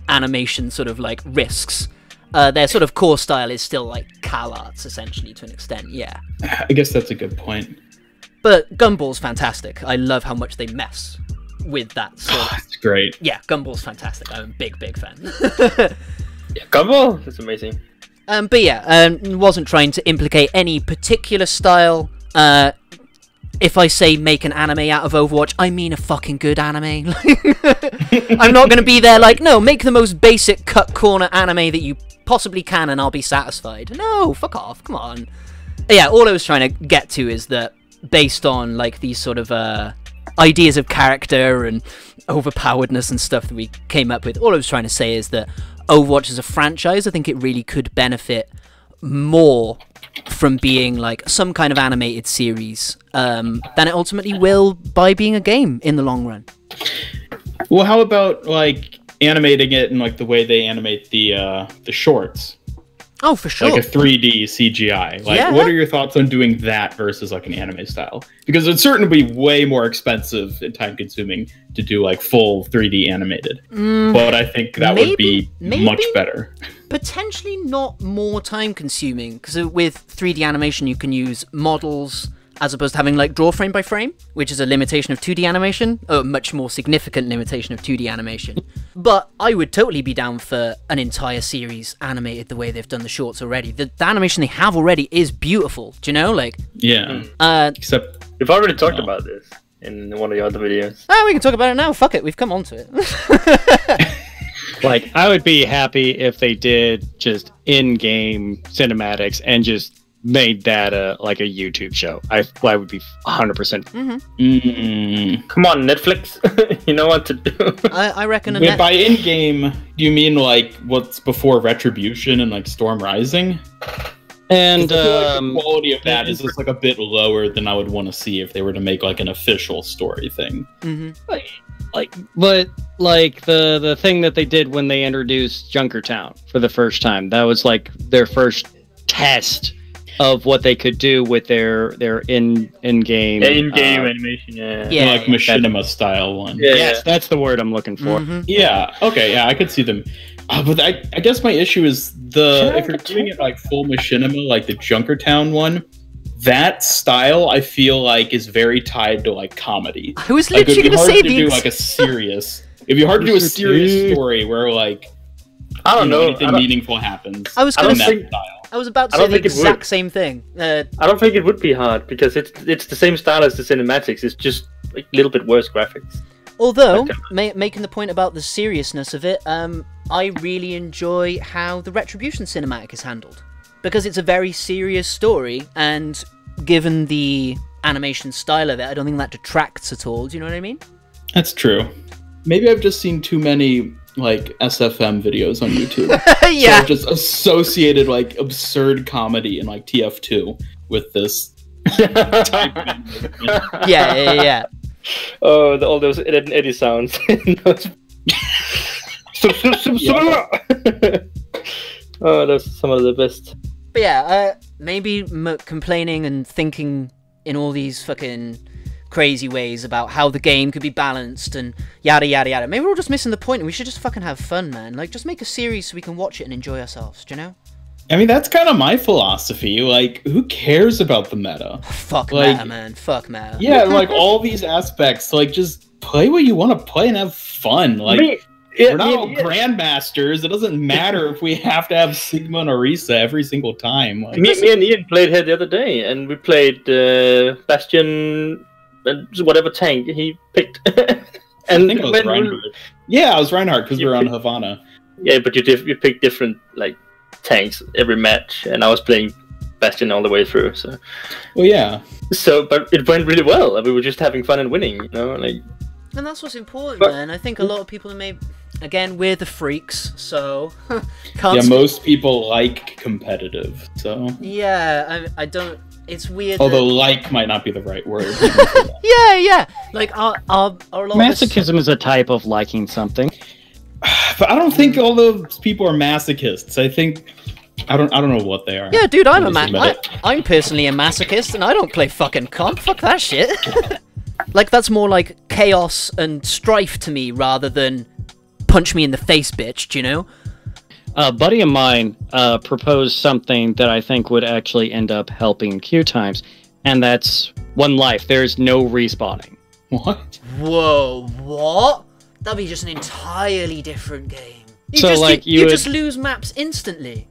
animation sort of like risks, their sort of core style is still like Cal Arts essentially to an extent, yeah. I guess that's a good point. But Gumball's fantastic. I love how much they mess with that sort of... It's great. Yeah, Gumball's fantastic. I'm a big fan. Yeah, Gumball, that's amazing. But yeah, wasn't trying to implicate any particular style. if I say make an anime out of Overwatch, I mean a fucking good anime. I'm not going to be there like, no, make the most basic cut corner anime that you possibly can and I'll be satisfied. No, fuck off, come on. Yeah, all I was trying to get to is that based on like these sort of ideas of character and overpoweredness and stuff that we came up with, all I was trying to say is that Overwatch as a franchise, I think it really could benefit more from being like some kind of animated series than it ultimately will by being a game in the long run. Well, how about like animating it in like the way they animate the shorts? Oh, for sure. Like a 3D CGI. Like, Yeah. what are your thoughts on doing that versus like an anime style? Because it'd certainly be way more expensive and time consuming to do like full 3D animated. But I think that would be much better. Potentially not more time consuming, because with 3D animation you can use models as opposed to having like draw frame by frame, which is a limitation of 2D animation, a much more significant limitation of 2D animation. But I would totally be down for an entire series animated the way they've done the shorts already. The animation they have already is beautiful, do you know? Like, Yeah. Except We've already talked about this in one of the other videos. oh, we can talk about it now. Fuck it, we've come on to it. Like, I would be happy if they did just in-game cinematics and just made that like a YouTube show. I would be 100%. Come on, Netflix. You know what to do. I reckon a Wait, by in-game, do you mean like what's before Retribution and like Storm Rising? And I feel like the quality of that is just like a bit lower than I would want to see if they were to make like an official story thing. but like the thing that they did when they introduced Junkertown for the first time, that was like their first test of what they could do with their in-game animation. Yeah, like machinima style one. Yes, that's the word I'm looking for. Yeah. Okay. Yeah, I could see them. But I guess my issue is if you're doing it like full machinima, like the Junkertown one, that style I feel like is very tied to like comedy. I was Like, literally it'd be going to hard say to do like a serious. It'd be hard to do a serious story where like I don't know. anything meaningful happens. I was I going don't to think- say. I was about to I say don't the think it exact would. same thing. I don't think it would be hard because it's the same style as the cinematics. It's just like, a little bit worse graphics. Although, making the point about the seriousness of it, I really enjoy how the Retribution cinematic is handled. Because it's a very serious story, and given the animation style of it, I don't think that detracts at all, do you know what I mean? That's true. Maybe I've just seen too many like SFM videos on YouTube. Yeah. So I've just associated like absurd comedy and like TF2 with this type of Yeah. Oh, all those Eddie sounds. Oh, those are some of the best. But yeah, maybe complaining and thinking in all these fucking crazy ways about how the game could be balanced and yada yada yada. Maybe we're all just missing the point and we should just fucking have fun, man. Like, just make a series so we can watch it and enjoy ourselves, do you know? I mean, that's kind of my philosophy. Like, who cares about the meta? Fuck Like- meta, man. Fuck meta. Yeah, like all these aspects. Like, just play what you want to play and have fun. Like, we're not all grandmasters. It doesn't matter if we have to have Sigma and Orisa every single time. Like, Me and Ian played here the other day, and we played Bastion and whatever tank he picked. I And think it was when Reinhardt. Yeah, it was Reinhardt because we were on Havana. Yeah, but you picked different like tanks every match, and I was playing Bastion all the way through. Well, yeah. But it went really well, and we were just having fun and winning. You know, like And that's what's important, But- man. I think a lot of people may... Again, we're the freaks, so... can't Yeah, speak- most people like competitive. So, Yeah, I don't... It's weird although that... like might not be the right word. Yeah. Like, our lot of us- Masochism is a type of liking something. But I don't think all those people are masochists. I think I don't know what they are. Yeah, dude, I'm I'll just admit it. I'm personally a masochist, and I don't play fucking comp. Fuck that shit. Like, that's more like chaos and strife to me, rather than punch me in the face, bitch, do you know? A buddy of mine proposed something that I think would actually end up helping queue times, and that's one life. There's no respawning. What? Whoa, what? That'd be just an entirely different game. So, like, you would- just lose maps instantly.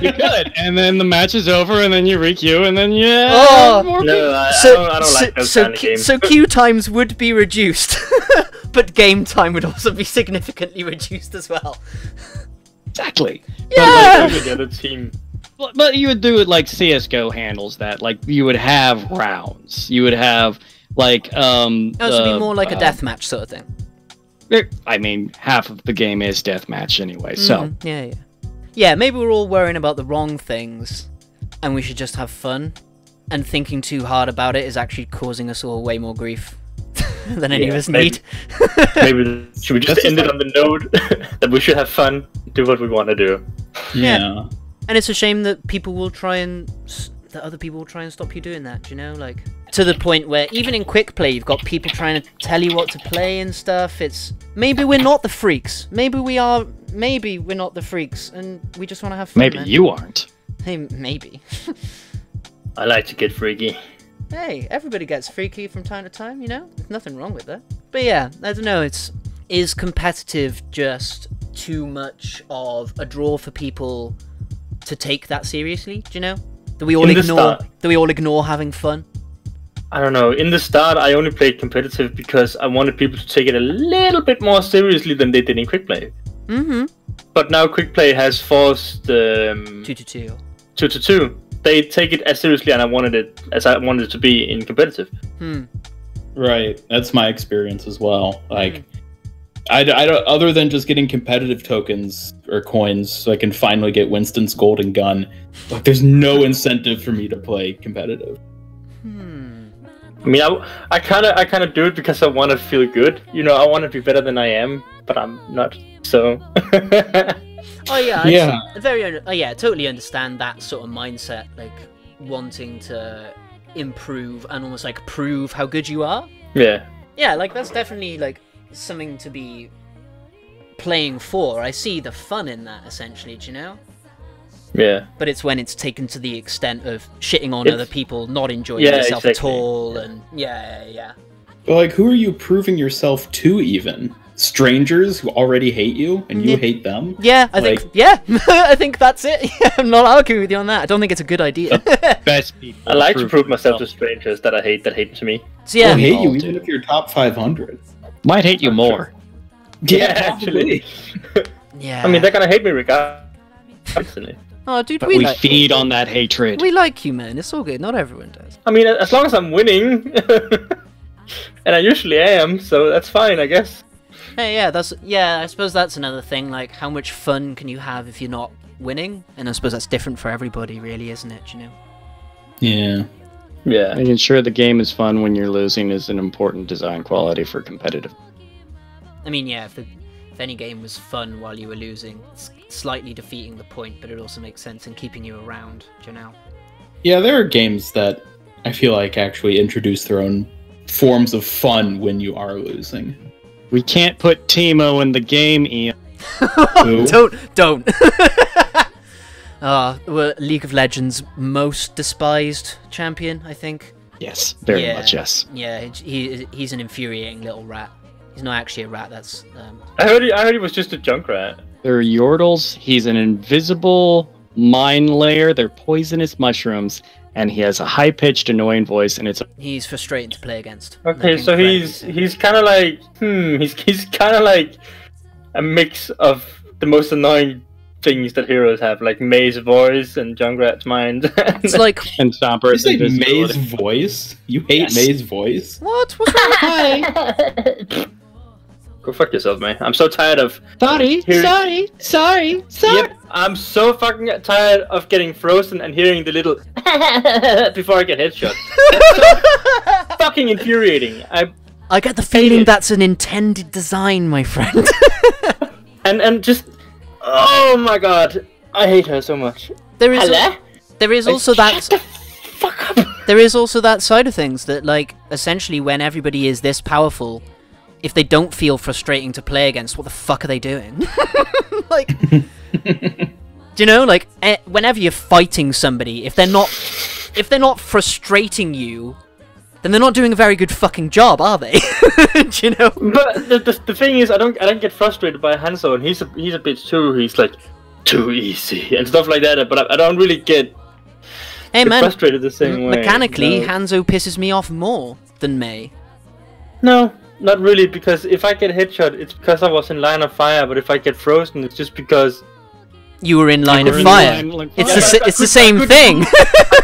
You could, and then the match is over, and then you re-queue, and then more No, I don't like those kind of games. So queue times would be reduced, but game time would also be significantly reduced as well. Exactly. Yeah. But like, the other team. But you would do it like CS:GO handles that. Like you would have rounds. You would have like it would be more like a deathmatch sort of thing. I mean, half of the game is deathmatch anyway. So yeah. Maybe we're all worrying about the wrong things, and we should just have fun. And thinking too hard about it is actually causing us all way more grief than any of us need. Maybe should we just end it on the note that we should have fun, do what we want to do. Yeah. And it's a shame that other people will try and stop you doing that, you know? Like, to the point where, even in quick play, you've got people trying to tell you what to play and stuff. It's, maybe we're not the freaks. Maybe we're not the freaks, and we just want to have fun, maybe man. you aren't. Hey, maybe. I like to get freaky. Hey, everybody gets freaky from time to time, you know? There's nothing wrong with that. But yeah, I don't know, is competitive just too much of a draw for people to take that seriously, do you know? Do we all ignore having fun? I don't know. In the start, I only played competitive because I wanted people to take it a little bit more seriously than they did in quick play. Mm-hmm. But now quick play has forced 2-2. 2-2. They take it as seriously and I wanted it to be in competitive. Right. That's my experience as well. Like, I don't, other than just getting competitive tokens or coins so I can finally get Winston's golden gun, like, there's no incentive for me to play competitive. I mean, I kind of do it because I want to feel good. You know, I want to be better than I am, but I'm not. So. Oh yeah, yeah. Totally understand that sort of mindset, like wanting to improve and almost like prove how good you are. Yeah. Yeah, like that's definitely like something to be playing for. I see the fun in that, essentially, do you know? Yeah. But it's when it's taken to the extent of shitting on other people, not enjoying yourself at all, and yeah. But like, who are you proving yourself to even? Strangers who already hate you and you hate them? Yeah, I think that's it. I'm not arguing with you on that. I don't think it's a good idea. Best people. I like to prove myself to strangers that hate me. So, yeah, they'll hate you even if you're top 500. Might hate you more. Yeah, actually. Yeah. I mean, they're gonna hate me regardless. Oh, dude, But we feed on that hatred. We like you, man. It's all good. Not everyone does. I mean, as long as I'm winning, and I usually am, so that's fine, I guess. Hey, I suppose that's another thing. Like, how much fun can you have if you're not winning? And I suppose that's different for everybody, really, isn't it? You know? Yeah. Yeah. Making sure the game is fun when you're losing is an important design quality for competitive. I mean, yeah, if any game was fun while you were losing, it's slightly defeating the point, but it also makes sense in keeping you around, do you know? Yeah, there are games that I feel like actually introduce their own forms of fun when you are losing. We can't put Teemo in the game, Ian. Don't. League of Legends' most despised champion, I think. Yes, very much, yes. Yeah, he's an infuriating little rat. He's not actually a rat, that's... I heard he was just a junk rat. They're Yordles, he's an invisible mine layer, they're poisonous mushrooms, and he has a high-pitched, annoying voice, and he's frustrating to play against. Okay, so he's kind of like... he's kind of like a mix of the most annoying things that heroes have, like May's voice and Junkrat's mind. It's like... And Stomper's you say May's voice? You hate May's voice? What? What's wrong with May? Go fuck yourself, man. I'm so tired of... Sorry. Yep, I'm so fucking tired of getting frozen and hearing the little before I get headshot. That's so fucking infuriating. I get the feeling that's an intended design, my friend. and just... Oh my god. I hate her so much. There is also that... Shut the fuck up. There is also that side of things that, like, essentially when everybody is this powerful... If they don't feel frustrating to play against, what the fuck are they doing? Like, do you know, like, whenever you're fighting somebody, if they're not frustrating you, then they're not doing a very good fucking job, are they? Do you know? But the thing is, I don't get frustrated by Hanzo, and he's a bitch too. He's like, too easy and stuff like that. But I don't really get frustrated the same way. Mechanically, Hanzo pisses me off more than Mei. No, not really, because if I get headshot, it's because I was in line of fire. But if I get frozen, it's just because you were in line of fire. It's the same thing.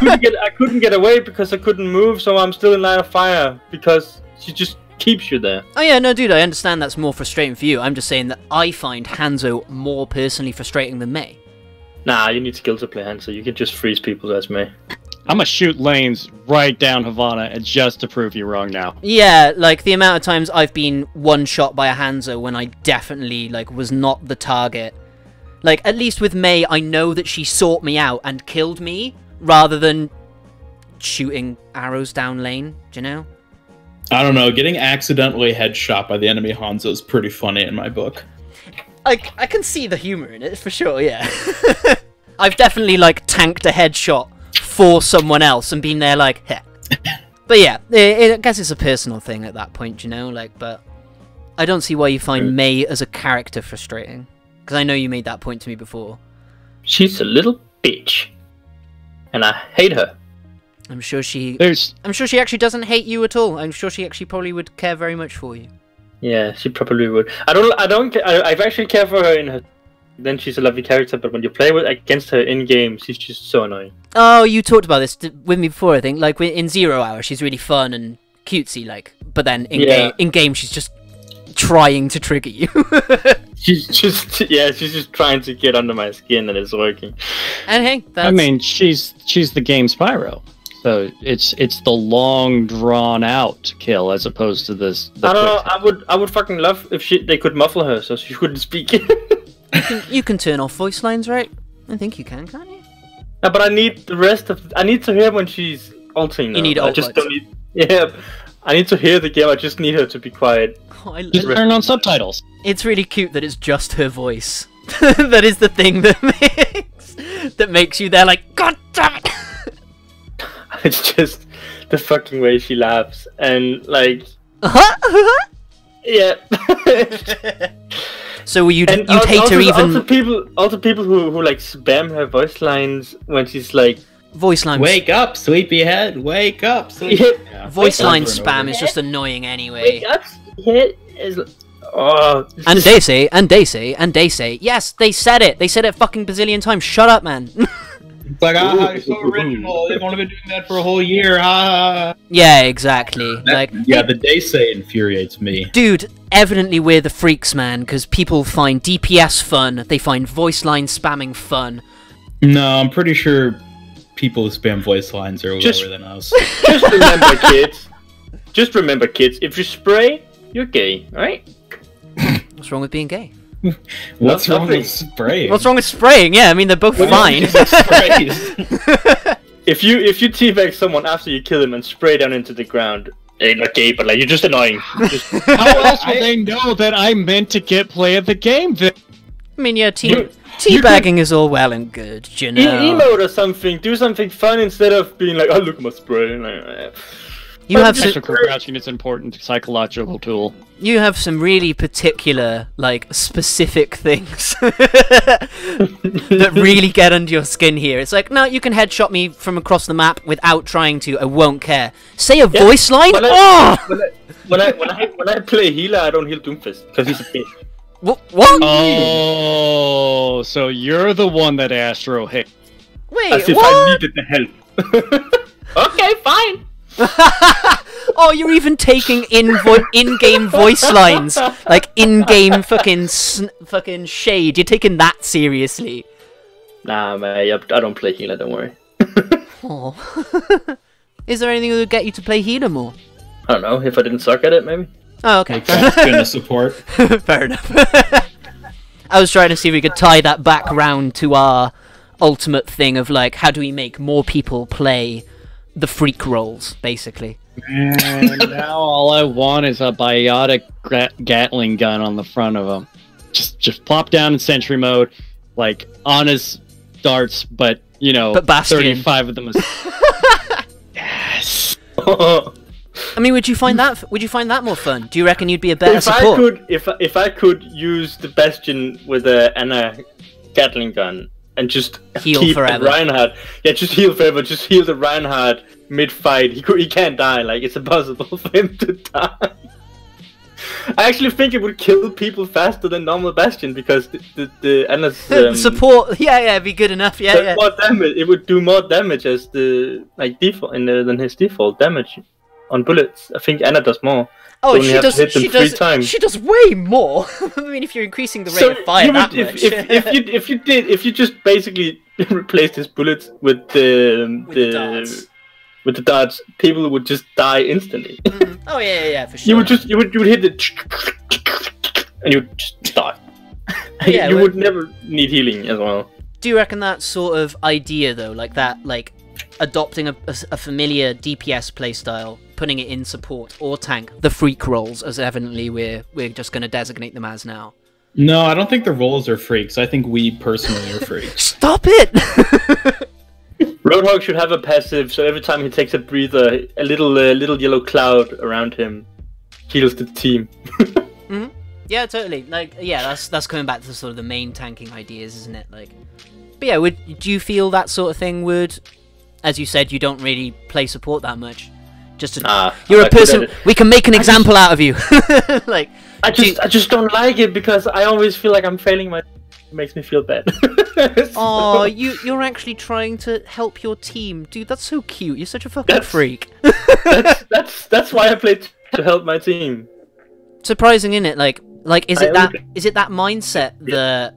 I couldn't get away because I couldn't move, so I'm still in line of fire because she just keeps you there. Oh yeah, no dude, I understand that's more frustrating for you. I'm just saying that I find Hanzo more personally frustrating than Mei. Nah, you need skill to play Hanzo. You can just freeze people as Mei. I'm gonna shoot lanes right down Havana and just to prove you wrong now. Yeah, like the amount of times I've been one shot by a Hanzo when I definitely like was not the target. Like at least with Mei, I know that she sought me out and killed me rather than shooting arrows down lane. Do you know? I don't know. Getting accidentally headshot by the enemy Hanzo is pretty funny in my book. I can see the humor in it for sure. Yeah, I've definitely like tanked a headshot for someone else and been there like, heh. But yeah, I guess it's a personal thing at that point, you know. Like, but I don't see why you find Mei as a character frustrating, because I know you made that point to me before. She's a little bitch, and I hate her. I'm sure she actually doesn't hate you at all. I'm sure she actually probably would care very much for you. Yeah, she probably would. I actually care for her in her. Then she's a lovely character, but when you play against her in game, she's just so annoying. Oh, you talked about this with me before, I think. Like in 0 Hour, she's really fun and cutesy, like. But then in game, she's just trying to trigger you. she's just trying to get under my skin, and it's working. And hey, I mean, she's the game Spyro. So it's the long drawn out kill as opposed to this. I don't know. I would fucking love if they could muffle her so she couldn't speak. you can turn off voice lines, right? I think you can, can't you? No, but I need the rest of. I need to hear when she's ulting. Now. You need I just don't need. Yeah, I need to hear the game. I just need her to be quiet. Oh, just turn on subtitles. It's really cute that it's just her voice. That is the thing that makes you there like, God damn it. It's just the fucking way she laughs and like. Yeah. So you'd hate her even. Also people who like spam her voice lines when she's like. Voice lines. Wake up, sleepyhead! Wake up, sleepyhead! Yeah. Voice line spam is just annoying anyway. Wake up, sleepyhead! Oh. And they say, yes, they said it. They said it fucking bazillion times. Shut up, man. It's like, it's so original. They've only been doing that for a whole year. Yeah, exactly. The they say infuriates me. Dude, evidently we're the freaks, man, because people find DPS fun. They find voice line spamming fun. No, I'm pretty sure people who spam voice lines are lower than us. Just remember, kids. Just remember, kids. If you spray, you're gay, right? What's wrong with being gay? What's wrong with spraying? What's wrong with spraying? Yeah, I mean they're both fine. If you teabag someone after you kill him and spray down into the ground, you're not gay, but like you're just annoying. How else will they know that I meant to get play of the game? I mean, yeah, teabagging is all well and good, you know. Emote or something. Do something fun instead of being like, oh look at my spray. Like, you have some crouching. It's an important psychological tool. You have some really particular, like, specific things that really get under your skin here. It's like, no, you can headshot me from across the map without trying to. I won't care. Say a voice line. When I play healer, I don't heal Doomfist because he's a bitch. What? Oh, so you're the one that Astro hit. Wait, as if I needed the help. Okay, fine. Oh, you're even taking in-game voice lines, like in-game fucking shade. You're taking that seriously. Nah, man, I don't play healer. Don't worry. Oh. Is there anything that would get you to play healer more? I don't know. If I didn't suck at it, maybe. Oh, okay. Gonna support. Fair enough. I was trying to see if we could tie that back round to our ultimate thing of like, how do we make more people play the freak roles, basically. And now all I want is a biotic Gatling gun on the front of him. Just plop down in sentry mode, like on his darts, but you know, but 35 of them. Yes. I mean, would you find that more fun? Do you reckon you'd be a better support? If I could use the Bastion with a Gatling gun and just Heal keep forever. Reinhardt. Yeah, just heal forever. Just heal the Reinhardt mid-fight. He can't die. Like, it's impossible for him to die. I actually think it would kill people faster than normal Bastion because the Anna's support. Yeah, it'd be good enough. Yeah. more damage. It would do more damage as the default than his default damage on bullets. I think Anna does more. Oh, she does. She does way more. I mean, if you're increasing the rate of fire that much. If you just basically replaced his bullets with the darts. With the darts, people would just die instantly. Oh yeah, for sure. You would hit it, and you would just die. Yeah, you would never need healing as well. Do you reckon that sort of idea though, like that, like adopting a familiar DPS playstyle, putting it in support or tank, the freak roles, as evidently we're just going to designate them as now? No, I don't think the roles are freaks. I think we personally are freaks. Stop it! Roadhog should have a passive, so every time he takes a breather, a little yellow cloud around him heals the team. Yeah, totally. Like, yeah, that's coming back to sort of the main tanking ideas, isn't it? Like, but yeah, do you feel that sort of thing would, as you said, you don't really play support that much? You're a person. We can make an example out of you. Like, I just don't like it because I always feel like I'm failing my. It makes me feel bad. Oh, you're actually trying to help your team, dude. That's so cute. You're such a fucking freak. that's why I play to help my team. Surprising, isn't it? Like is it that mindset that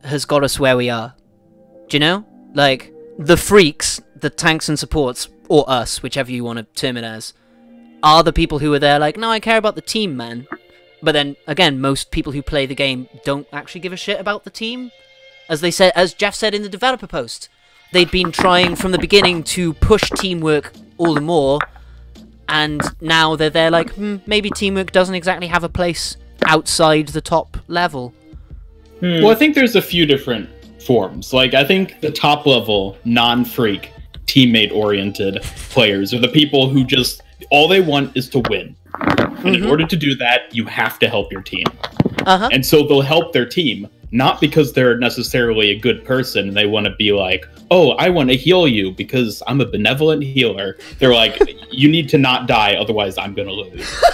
has got us where we are? Do you know? Like the freaks, the tanks and supports, or us, whichever you want to term it as, are the people who are there like, no, I care about the team, man. But then again, most people who play the game don't actually give a shit about the team. As Jeff said in the developer post, they'd been trying from the beginning to push teamwork all the more, and now they're there like, maybe teamwork doesn't exactly have a place outside the top level. Well, I think there's a few different forms. Like, I think the top level, non-freak, teammate-oriented players are the people who just, all they want is to win. And in order to do that, you have to help your team. And so they'll help their team, not because they're necessarily a good person and they want to be like, oh, I want to heal you because I'm a benevolent healer. They're like, you need to not die, otherwise I'm going to lose.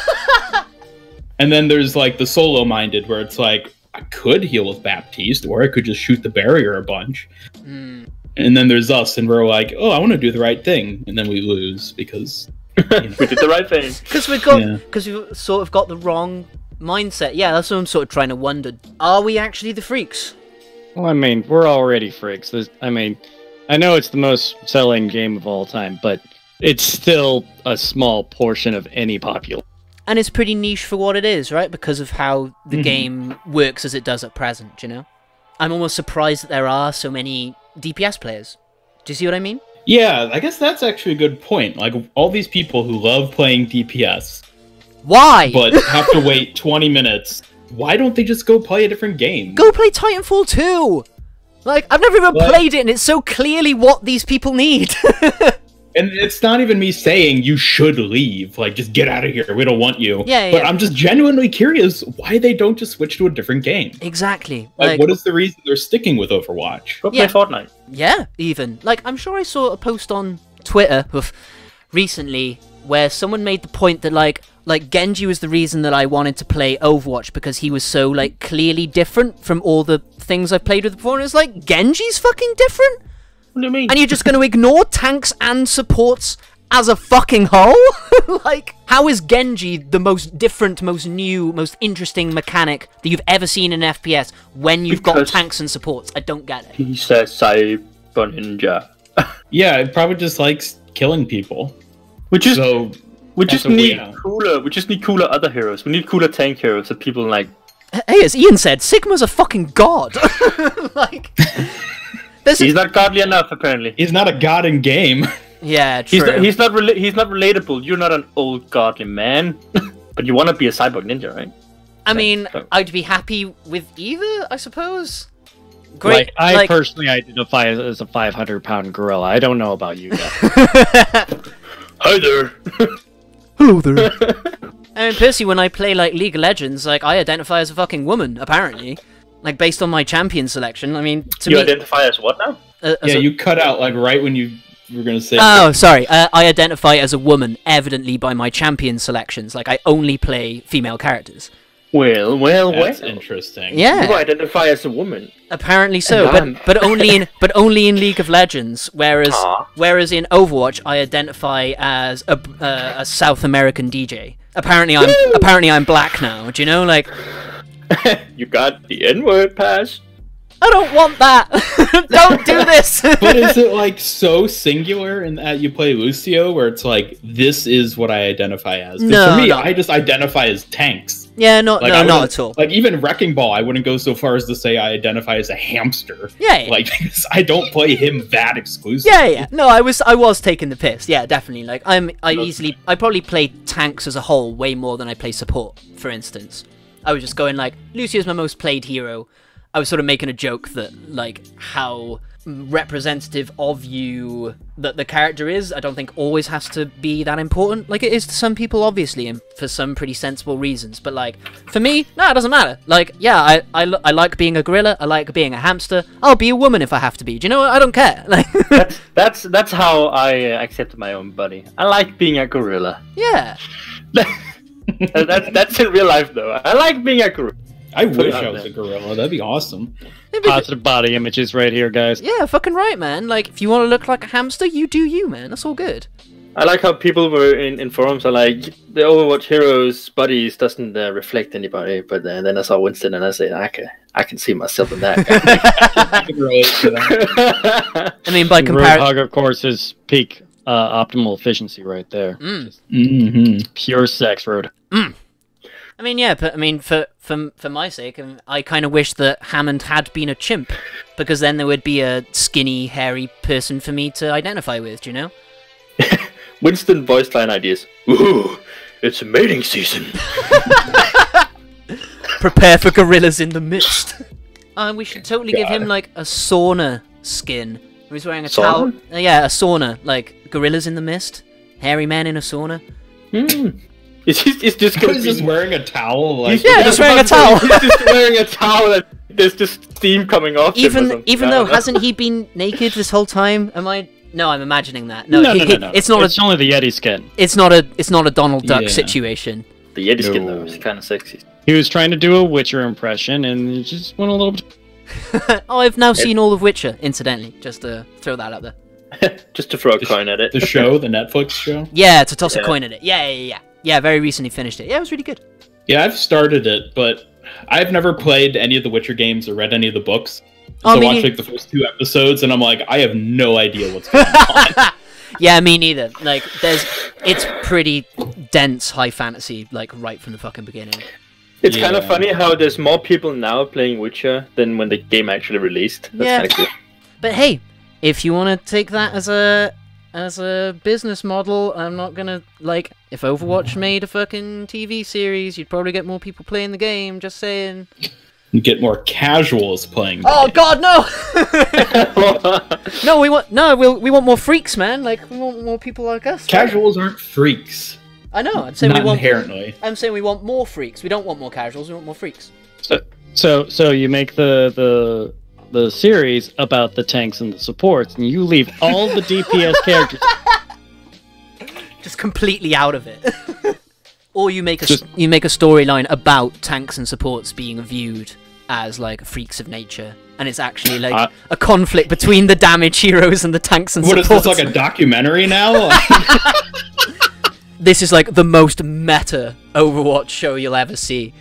And then there's like the solo-minded where it's like, I could heal with Baptiste, or I could just shoot the barrier a bunch. And then there's us, and we're like, oh, I want to do the right thing. And then we lose because... we did the right thing. Because we've sort of got the wrong mindset. Yeah, that's what I'm sort of trying to wonder. Are we actually the freaks? Well, I mean, we're already freaks. I know it's the most selling game of all time, but it's still a small portion of any population. And it's pretty niche for what it is, right? Because of how the game works as it does at present, you know? I'm almost surprised that there are so many DPS players. Do you see what I mean? Yeah, I guess that's actually a good point. Like, all these people who love playing DPS... Why? But have to wait 20 minutes. Why don't they just go play a different game? Go play Titanfall 2! Like, I've never even played it, and it's so clearly what these people need. And it's not even me saying you should leave. Like, just get out of here. We don't want you. Yeah. But I'm just genuinely curious why they don't just switch to a different game. Exactly. Like, what is the reason they're sticking with Overwatch? Go play Fortnite. Yeah, even. Like, I'm sure I saw a post on Twitter recently where someone made the point that, like Genji was the reason that I wanted to play Overwatch because he was so, like, clearly different from all the things I've played with before. And it's like, Genji's fucking different? What do you mean? And you're just going to ignore tanks and supports as a fucking whole? Like, how is Genji the most different, most new, most interesting mechanic that you've ever seen in an FPS when you've got tanks and supports? I don't get it. He's a cyber ninja. Yeah, it probably just likes killing people. We just need cooler other heroes. We need cooler tank heroes that people like. Hey, as Ian said, Sigma's a fucking god. Like... He's not godly enough, apparently. He's not a god in game. Yeah, true. He's not relatable. You're not an old godly man, but you want to be a cyborg ninja, right? I mean, I'd be happy with either, I suppose. Great. I personally identify as a 500-pound gorilla. I don't know about you guys. Hi there. Hello there. I mean, Percy, when I play like League of Legends, like I identify as a fucking woman, apparently. Like, based on my champion selection, I mean, to You me... identify as what now? Yeah, you cut out like right when you were gonna say. Oh, sorry. I identify as a woman, evidently by my champion selections. Like, I only play female characters. Well, That's interesting. Yeah. You identify as a woman. Apparently so, And but only in League of Legends. Whereas in Overwatch, I identify as a South American DJ. Apparently I'm black now. Do you know? Like, You got the N-word pass. I don't want that. Don't do this. But is it like so singular in that you play Lucio, where it's like this is what I identify as? 'Cause No, for me, no. I just identify as tanks. Yeah, not Like, at all. Like even Wrecking Ball, I wouldn't go so far as to say I identify as a hamster. Yeah. Like I don't play him that exclusively. Yeah. No, I was taking the piss. Yeah, definitely. Like I probably play tanks as a whole way more than I play support, for instance. I was just going like, Lucio's my most played hero. I was sort of making a joke that, like, how representative of you that the character is, I don't think always has to be that important. Like, it is to some people, obviously, and for some pretty sensible reasons. But, like, for me, no, it doesn't matter. Like, yeah, I like being a gorilla. I like being a hamster. I'll be a woman if I have to be. Do you know what? I don't care. Like, That's how I accept my own body. I like being a gorilla. yeah. That's in real life, though. I like being a gorilla. I wish I was a gorilla. That'd be awesome. Positive body images right here, guys. Yeah, fucking right, man. Like, if you want to look like a hamster, you do you, man. That's all good. I like how people were in forums are like, the Overwatch hero's bodies doesn't reflect anybody, but then I saw Winston and I said, I can see myself in that. I can relate to that. I mean, by comparison... Roadhog, of course, is peak optimal efficiency right there. Mm-hmm. Pure sex, Road. I mean, yeah, but I mean, for my sake, I kind of wish that Hammond had been a chimp, because then there would be a skinny, hairy person for me to identify with, do you know? Winston voice line ideas. Ooh, it's mating season. Prepare for gorillas in the mist. We should totally give him, like, a sauna skin. He's wearing a towel. Yeah, a sauna, like, gorillas in the mist. Hairy man in a sauna. It's just He's just wearing a towel. Like, Yeah, just wearing a towel. He's just wearing a towel that there's just steam coming off. Even though, hasn't he been naked this whole time? No, I'm imagining that. No. It's not. It's only the Yeti skin. It's not a Donald Duck situation. The Yeti skin though is kind of sexy. He was trying to do a Witcher impression and it just went a little bit. Oh, I've now seen all of Witcher, incidentally. Just to throw that out there. Just to throw a coin at it. The show, the Netflix show. Yeah, to toss a coin at it. Yeah, very recently finished it. Yeah, it was really good. Yeah, I've started it, but I've never played any of the Witcher games or read any of the books. Oh, so I watched like the first 2 episodes, and I'm like, I have no idea what's going on. Yeah, me neither. Like, it's pretty dense high fantasy, like, right from the fucking beginning. It's kind of funny how there's more people now playing Witcher than when the game actually released. That's kind of cool. But hey, if you want to take that as a business model, I'm not gonna, like, if Overwatch made a fucking TV series, you'd probably get more people playing the game, just saying. You get more casuals playing. Oh God, no! No, we want more freaks, man. Like, we want more people like us. Casuals aren't freaks. I know. I'm saying Not we want inherently. I'm saying we want more freaks. We don't want more casuals. We want more freaks. So you make the series about the tanks and the supports, and you leave all the DPS characters just completely out of it. Or you make a storyline about tanks and supports being viewed as, like, freaks of nature, and it's actually like a conflict between the damage heroes and the tanks and supports. What is this, like a documentary now? This is like the most meta Overwatch show you'll ever see.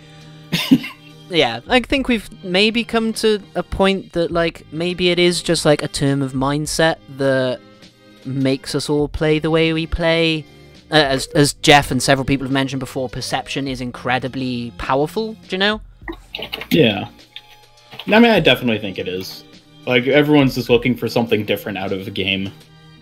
Yeah, I think we've maybe come to a point that, like, maybe it is just like a term of mindset that makes us all play the way we play. As Jeff and several people have mentioned before, perception is incredibly powerful, do you know? Yeah. I mean, I definitely think it is. Like, everyone's just looking for something different out of a game.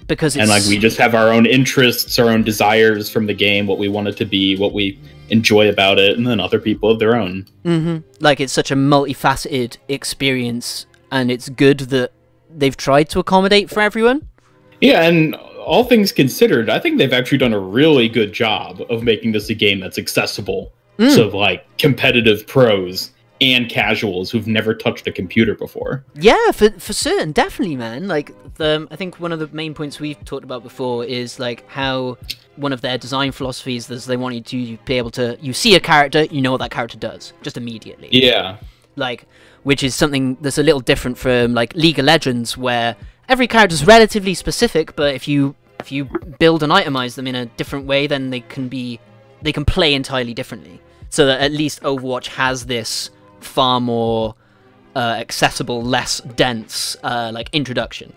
Because it's... And, like, we just have our own interests, our own desires from the game, what we want it to be, what we enjoy about it, and then other people have their own. Mm-hmm. Like, it's such a multifaceted experience, and it's good that they've tried to accommodate for everyone. Yeah, and all things considered, I think they've actually done a really good job of making this a game that's accessible to, like, competitive pros. and casuals who've never touched a computer before. Yeah, for certain, definitely, man. Like, I think one of the main points we've talked about before is like how one of their design philosophies is they want you to be able to, you see a character, you know what that character does, just immediately. Yeah. Like, which is something that's a little different from like League of Legends, where every character is relatively specific, but if you build and itemize them in a different way, then they can play entirely differently. So that at least Overwatch has this far more accessible, less dense like introduction.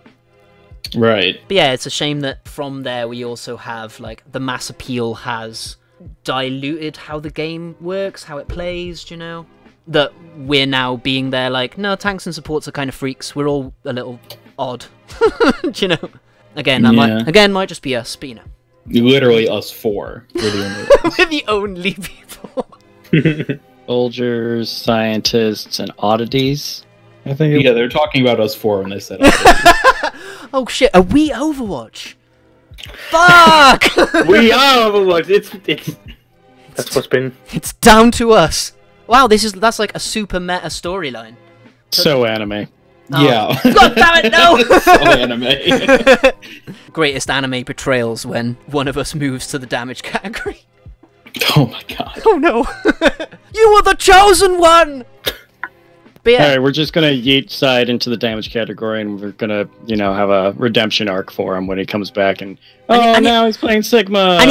Right. But yeah, it's a shame that from there we also have like the mass appeal has diluted how the game works, how it plays, you know? That we're now being there like, no, tanks and supports are kind of freaks, we're all a little odd. You know? Again, that might just be us, but you know. Literally us four. We're the only ones. We're the only people. Soldiers, scientists, and oddities. I think. Yeah, they're talking about us four when they said oddities. Oh shit, are we Overwatch? Fuck! We are Overwatch. It's that's what's been. It's down to us. Wow, that's like a super meta storyline. So anime. Oh. Yeah. God damn it, no! So anime. Greatest anime portrayals when one of us moves to the damage category. Oh my god. Oh no! You were the chosen one! But yeah. Alright, we're just gonna yeet side into the damage category, and we're gonna, you know, have a redemption arc for him when he comes back, and now he's playing Sigma! And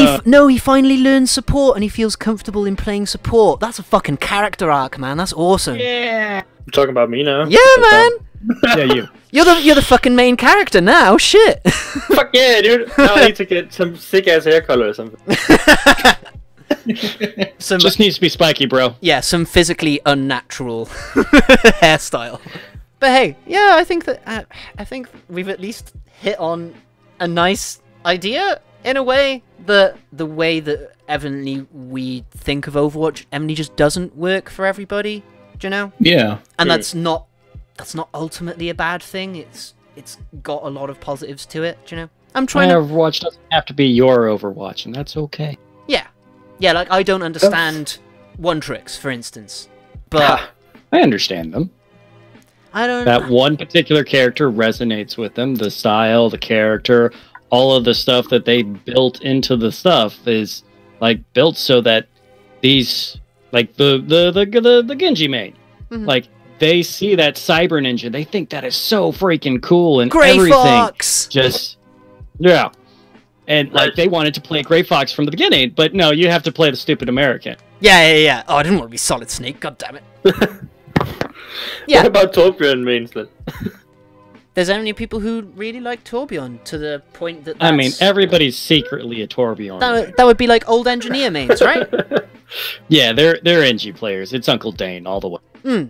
he finally learns support, and he feels comfortable in playing support. That's a fucking character arc, man. That's awesome. Yeah! You're talking about me now? Yeah, man! Yeah, you. You're the fucking main character now, shit! Fuck yeah, dude! Now I need to get some sick-ass hair color or something. Just needs to be spiky, bro. Yeah, some physically unnatural hairstyle. But hey, yeah, I think that I think we've at least hit on a nice idea in a way. The way that evidently we think of Overwatch evidently just doesn't work for everybody. Do you know? Yeah. And that's not ultimately a bad thing. It's got a lot of positives to it. Do you know? I'm trying to. Overwatch doesn't have to be your Overwatch, and that's okay. Yeah. Yeah, like, I don't understand one-tricks, for instance. But... I understand them. I don't... That one particular character resonates with them. The style, the character, all of the stuff that they built into the stuff is, like, built so that these... Like, the Genji main. Mm-hmm. Like, they see that Cyber Ninja, they think that is so freaking cool, and Grey everything Fox! just... Yeah. And, like, they wanted to play Grey Fox from the beginning, but no, you have to play the stupid American. Yeah. Oh, I didn't want to be Solid Snake, god damn it. Yeah. What about Torbjorn mains then? There's only people who really like Torbjorn, to the point that that's... I mean, everybody's secretly a Torbjorn. That would be like old engineer mains, right? Yeah, they're NG players. It's Uncle Dane all the way.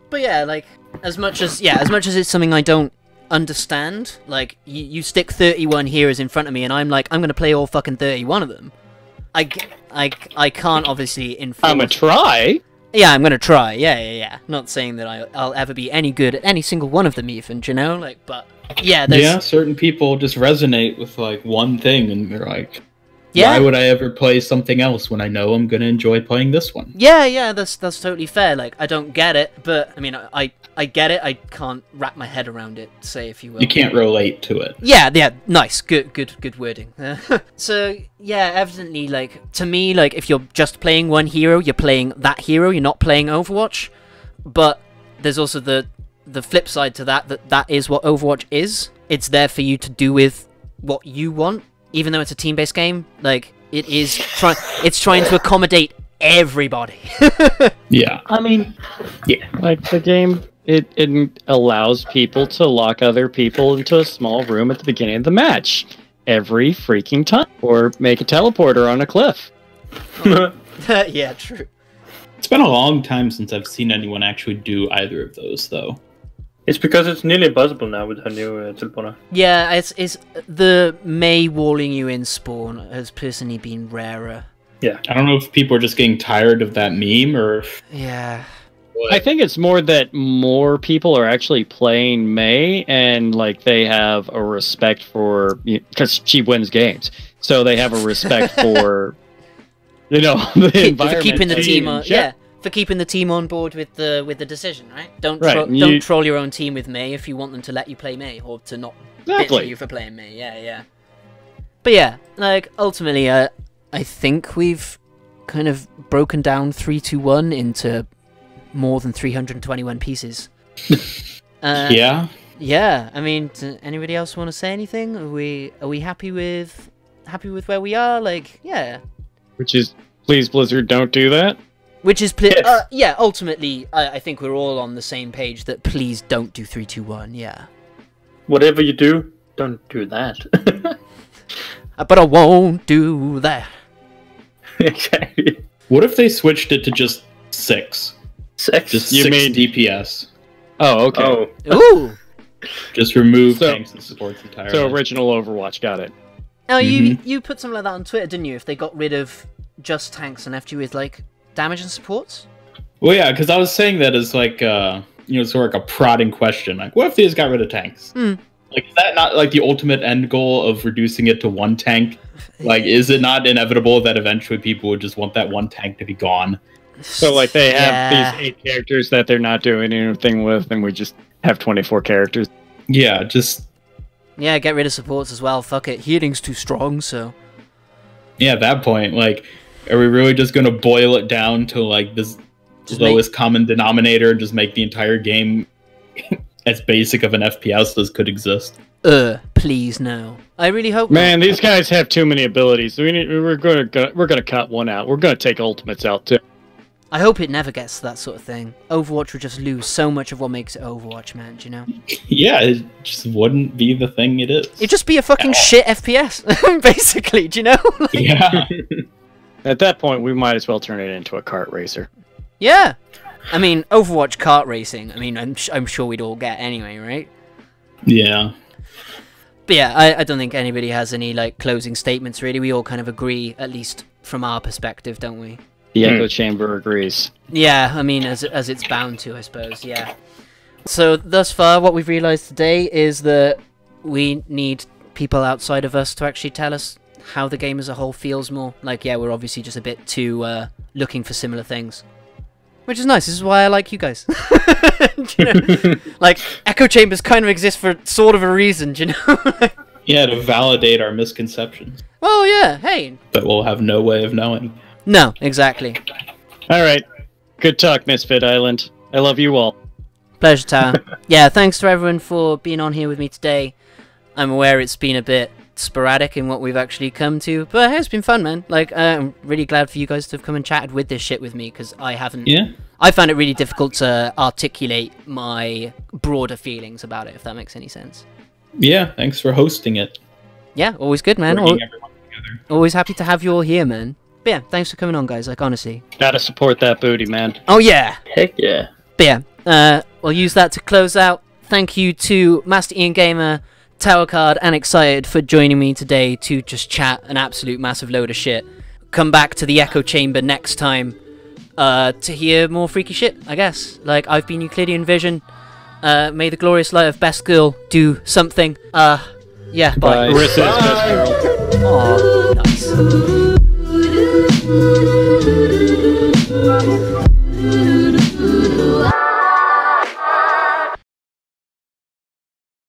But yeah, like, as much as it's something I don't understand, like, you stick 31 heroes in front of me and I'm like, I'm gonna play all fucking 31 of them. I can't obviously enforce... I'm gonna try. Yeah, I'm gonna try. Yeah. Not saying that I'll ever be any good at any single one of them even, you know? Like, but yeah, there's... Yeah, certain people just resonate with like one thing and they're like, yeah. Why would I ever play something else when I know I'm gonna enjoy playing this one? Yeah, that's totally fair. Like, I don't get it, but I mean, I get it. I can't wrap my head around it, say, if you will. You can't relate to it. Yeah, nice, good wording. So yeah, evidently, like, to me, like, if you're just playing one hero, you're playing that hero. You're not playing Overwatch. But there's also the flip side to that is what Overwatch is. It's there for you to do with what you want. Even though it's a team-based game, like, it's trying to accommodate everybody. Yeah. I mean, yeah, like, the game, it allows people to lock other people into a small room at the beginning of the match every freaking time, or make a teleporter on a cliff. Yeah, true. It's been a long time since I've seen anyone actually do either of those, though. It's because it's nearly impossible now with her new teleporter. Yeah, it's the May walling you in spawn has personally been rarer. Yeah. I don't know if people are just getting tired of that meme or... Yeah. I think it's more that more people are actually playing May, and like they have a respect for, because she wins games, so they have a respect for, you know, the environment. For keeping the team, yeah, for keeping the team on board with the decision, right? Don't troll your own team with Mei if you want them to let you play Mei or to not bitch you for playing Mei. Yeah. But yeah, like ultimately, I think we've kind of broken down 3-2-1 into more than 321 pieces. Yeah. Yeah. I mean, anybody else want to say anything? Are we happy with where we are? Like, yeah. Which is, please, Blizzard, don't do that. Which is, yeah. Ultimately, I think we're all on the same page that please don't do 3-2-1. Yeah. Whatever you do, don't do that. But I won't do that. Exactly. What if they switched it to just 6? 6? Just You 6 mean- DPS. Oh, okay. Oh. Ooh. Just remove So- tanks and supports entirely. So original Overwatch, got it. Oh, you put something like that on Twitter, didn't you? If they got rid of just tanks and left you with like damage and supports. Well, yeah, because I was saying that as like, sort of like a prodding question. Like, what if they just got rid of tanks? Like, is that not like the ultimate end goal of reducing it to 1 tank? Like, is it not inevitable that eventually people would just want that 1 tank to be gone? So, like, they have these 8 characters that they're not doing anything with, and we just have 24 characters. Yeah, just... Yeah, get rid of supports as well. Fuck it. Healing's too strong, so... Yeah, at that point, like, are we really just going to boil it down to, like, this lowest common denominator and just make the entire game as basic of an FPS as could exist? Please no. I really hope Man, not. these guys have too many abilities. We're gonna cut one out. We're gonna take ultimates out too. I hope it never gets to that sort of thing. Overwatch would just lose so much of what makes it Overwatch, man, do you know? Yeah, it just wouldn't be the thing it is. It'd just be a fucking shit FPS, basically, do you know? Like, Yeah. At that point, we might as well turn it into a kart racer. yeah. I mean, Overwatch kart racing, I mean, I'm sure we'd all get anyway, right? Yeah. But yeah, I don't think anybody has any, like, closing statements, really. We all kind of agree, at least from our perspective, don't we? The Echo Chamber agrees. Yeah, I mean, as it's bound to, I suppose, yeah. So, thus far, what we've realised today is that we need people outside of us to actually tell us how the game as a whole feels more. Like, yeah, we're obviously just a bit too looking for similar things. Which is nice, this is why I like you guys. You know? Like, echo chambers kind of exist for sort of a reason, do you know? Yeah, to validate our misconceptions Oh, yeah, hey. that we'll have no way of knowing. No, exactly. Alright. Good talk, Misfit Island. I love you all. Pleasure, Tower. Yeah, thanks to everyone for being on here with me today. I'm aware it's been a bit sporadic in what we've actually come to, but hey, it's been fun, man. Like, I'm really glad for you guys to have come and chatted with this shit with me, because I haven't... Yeah. I found it really difficult to articulate my broader feelings about it, if that makes any sense. Yeah, thanks for hosting it. Yeah, always good, man. Bringing everyone together. Always happy to have you all here, man. But yeah, thanks for coming on, guys, like, honestly. Gotta support that booty, man. Oh, yeah! Heck yeah. But yeah, we'll use that to close out. Thank you to MasterIanGamer, towercard, and X-SEIDET for joining me today to just chat an absolute massive load of shit. Come back to the Echo Chamber next time to hear more freaky shit, I guess. Like, I've been Euclidean Vision. May the glorious light of Best Girl do something. Yeah, bye. Marissa is best girl. Aw, nice.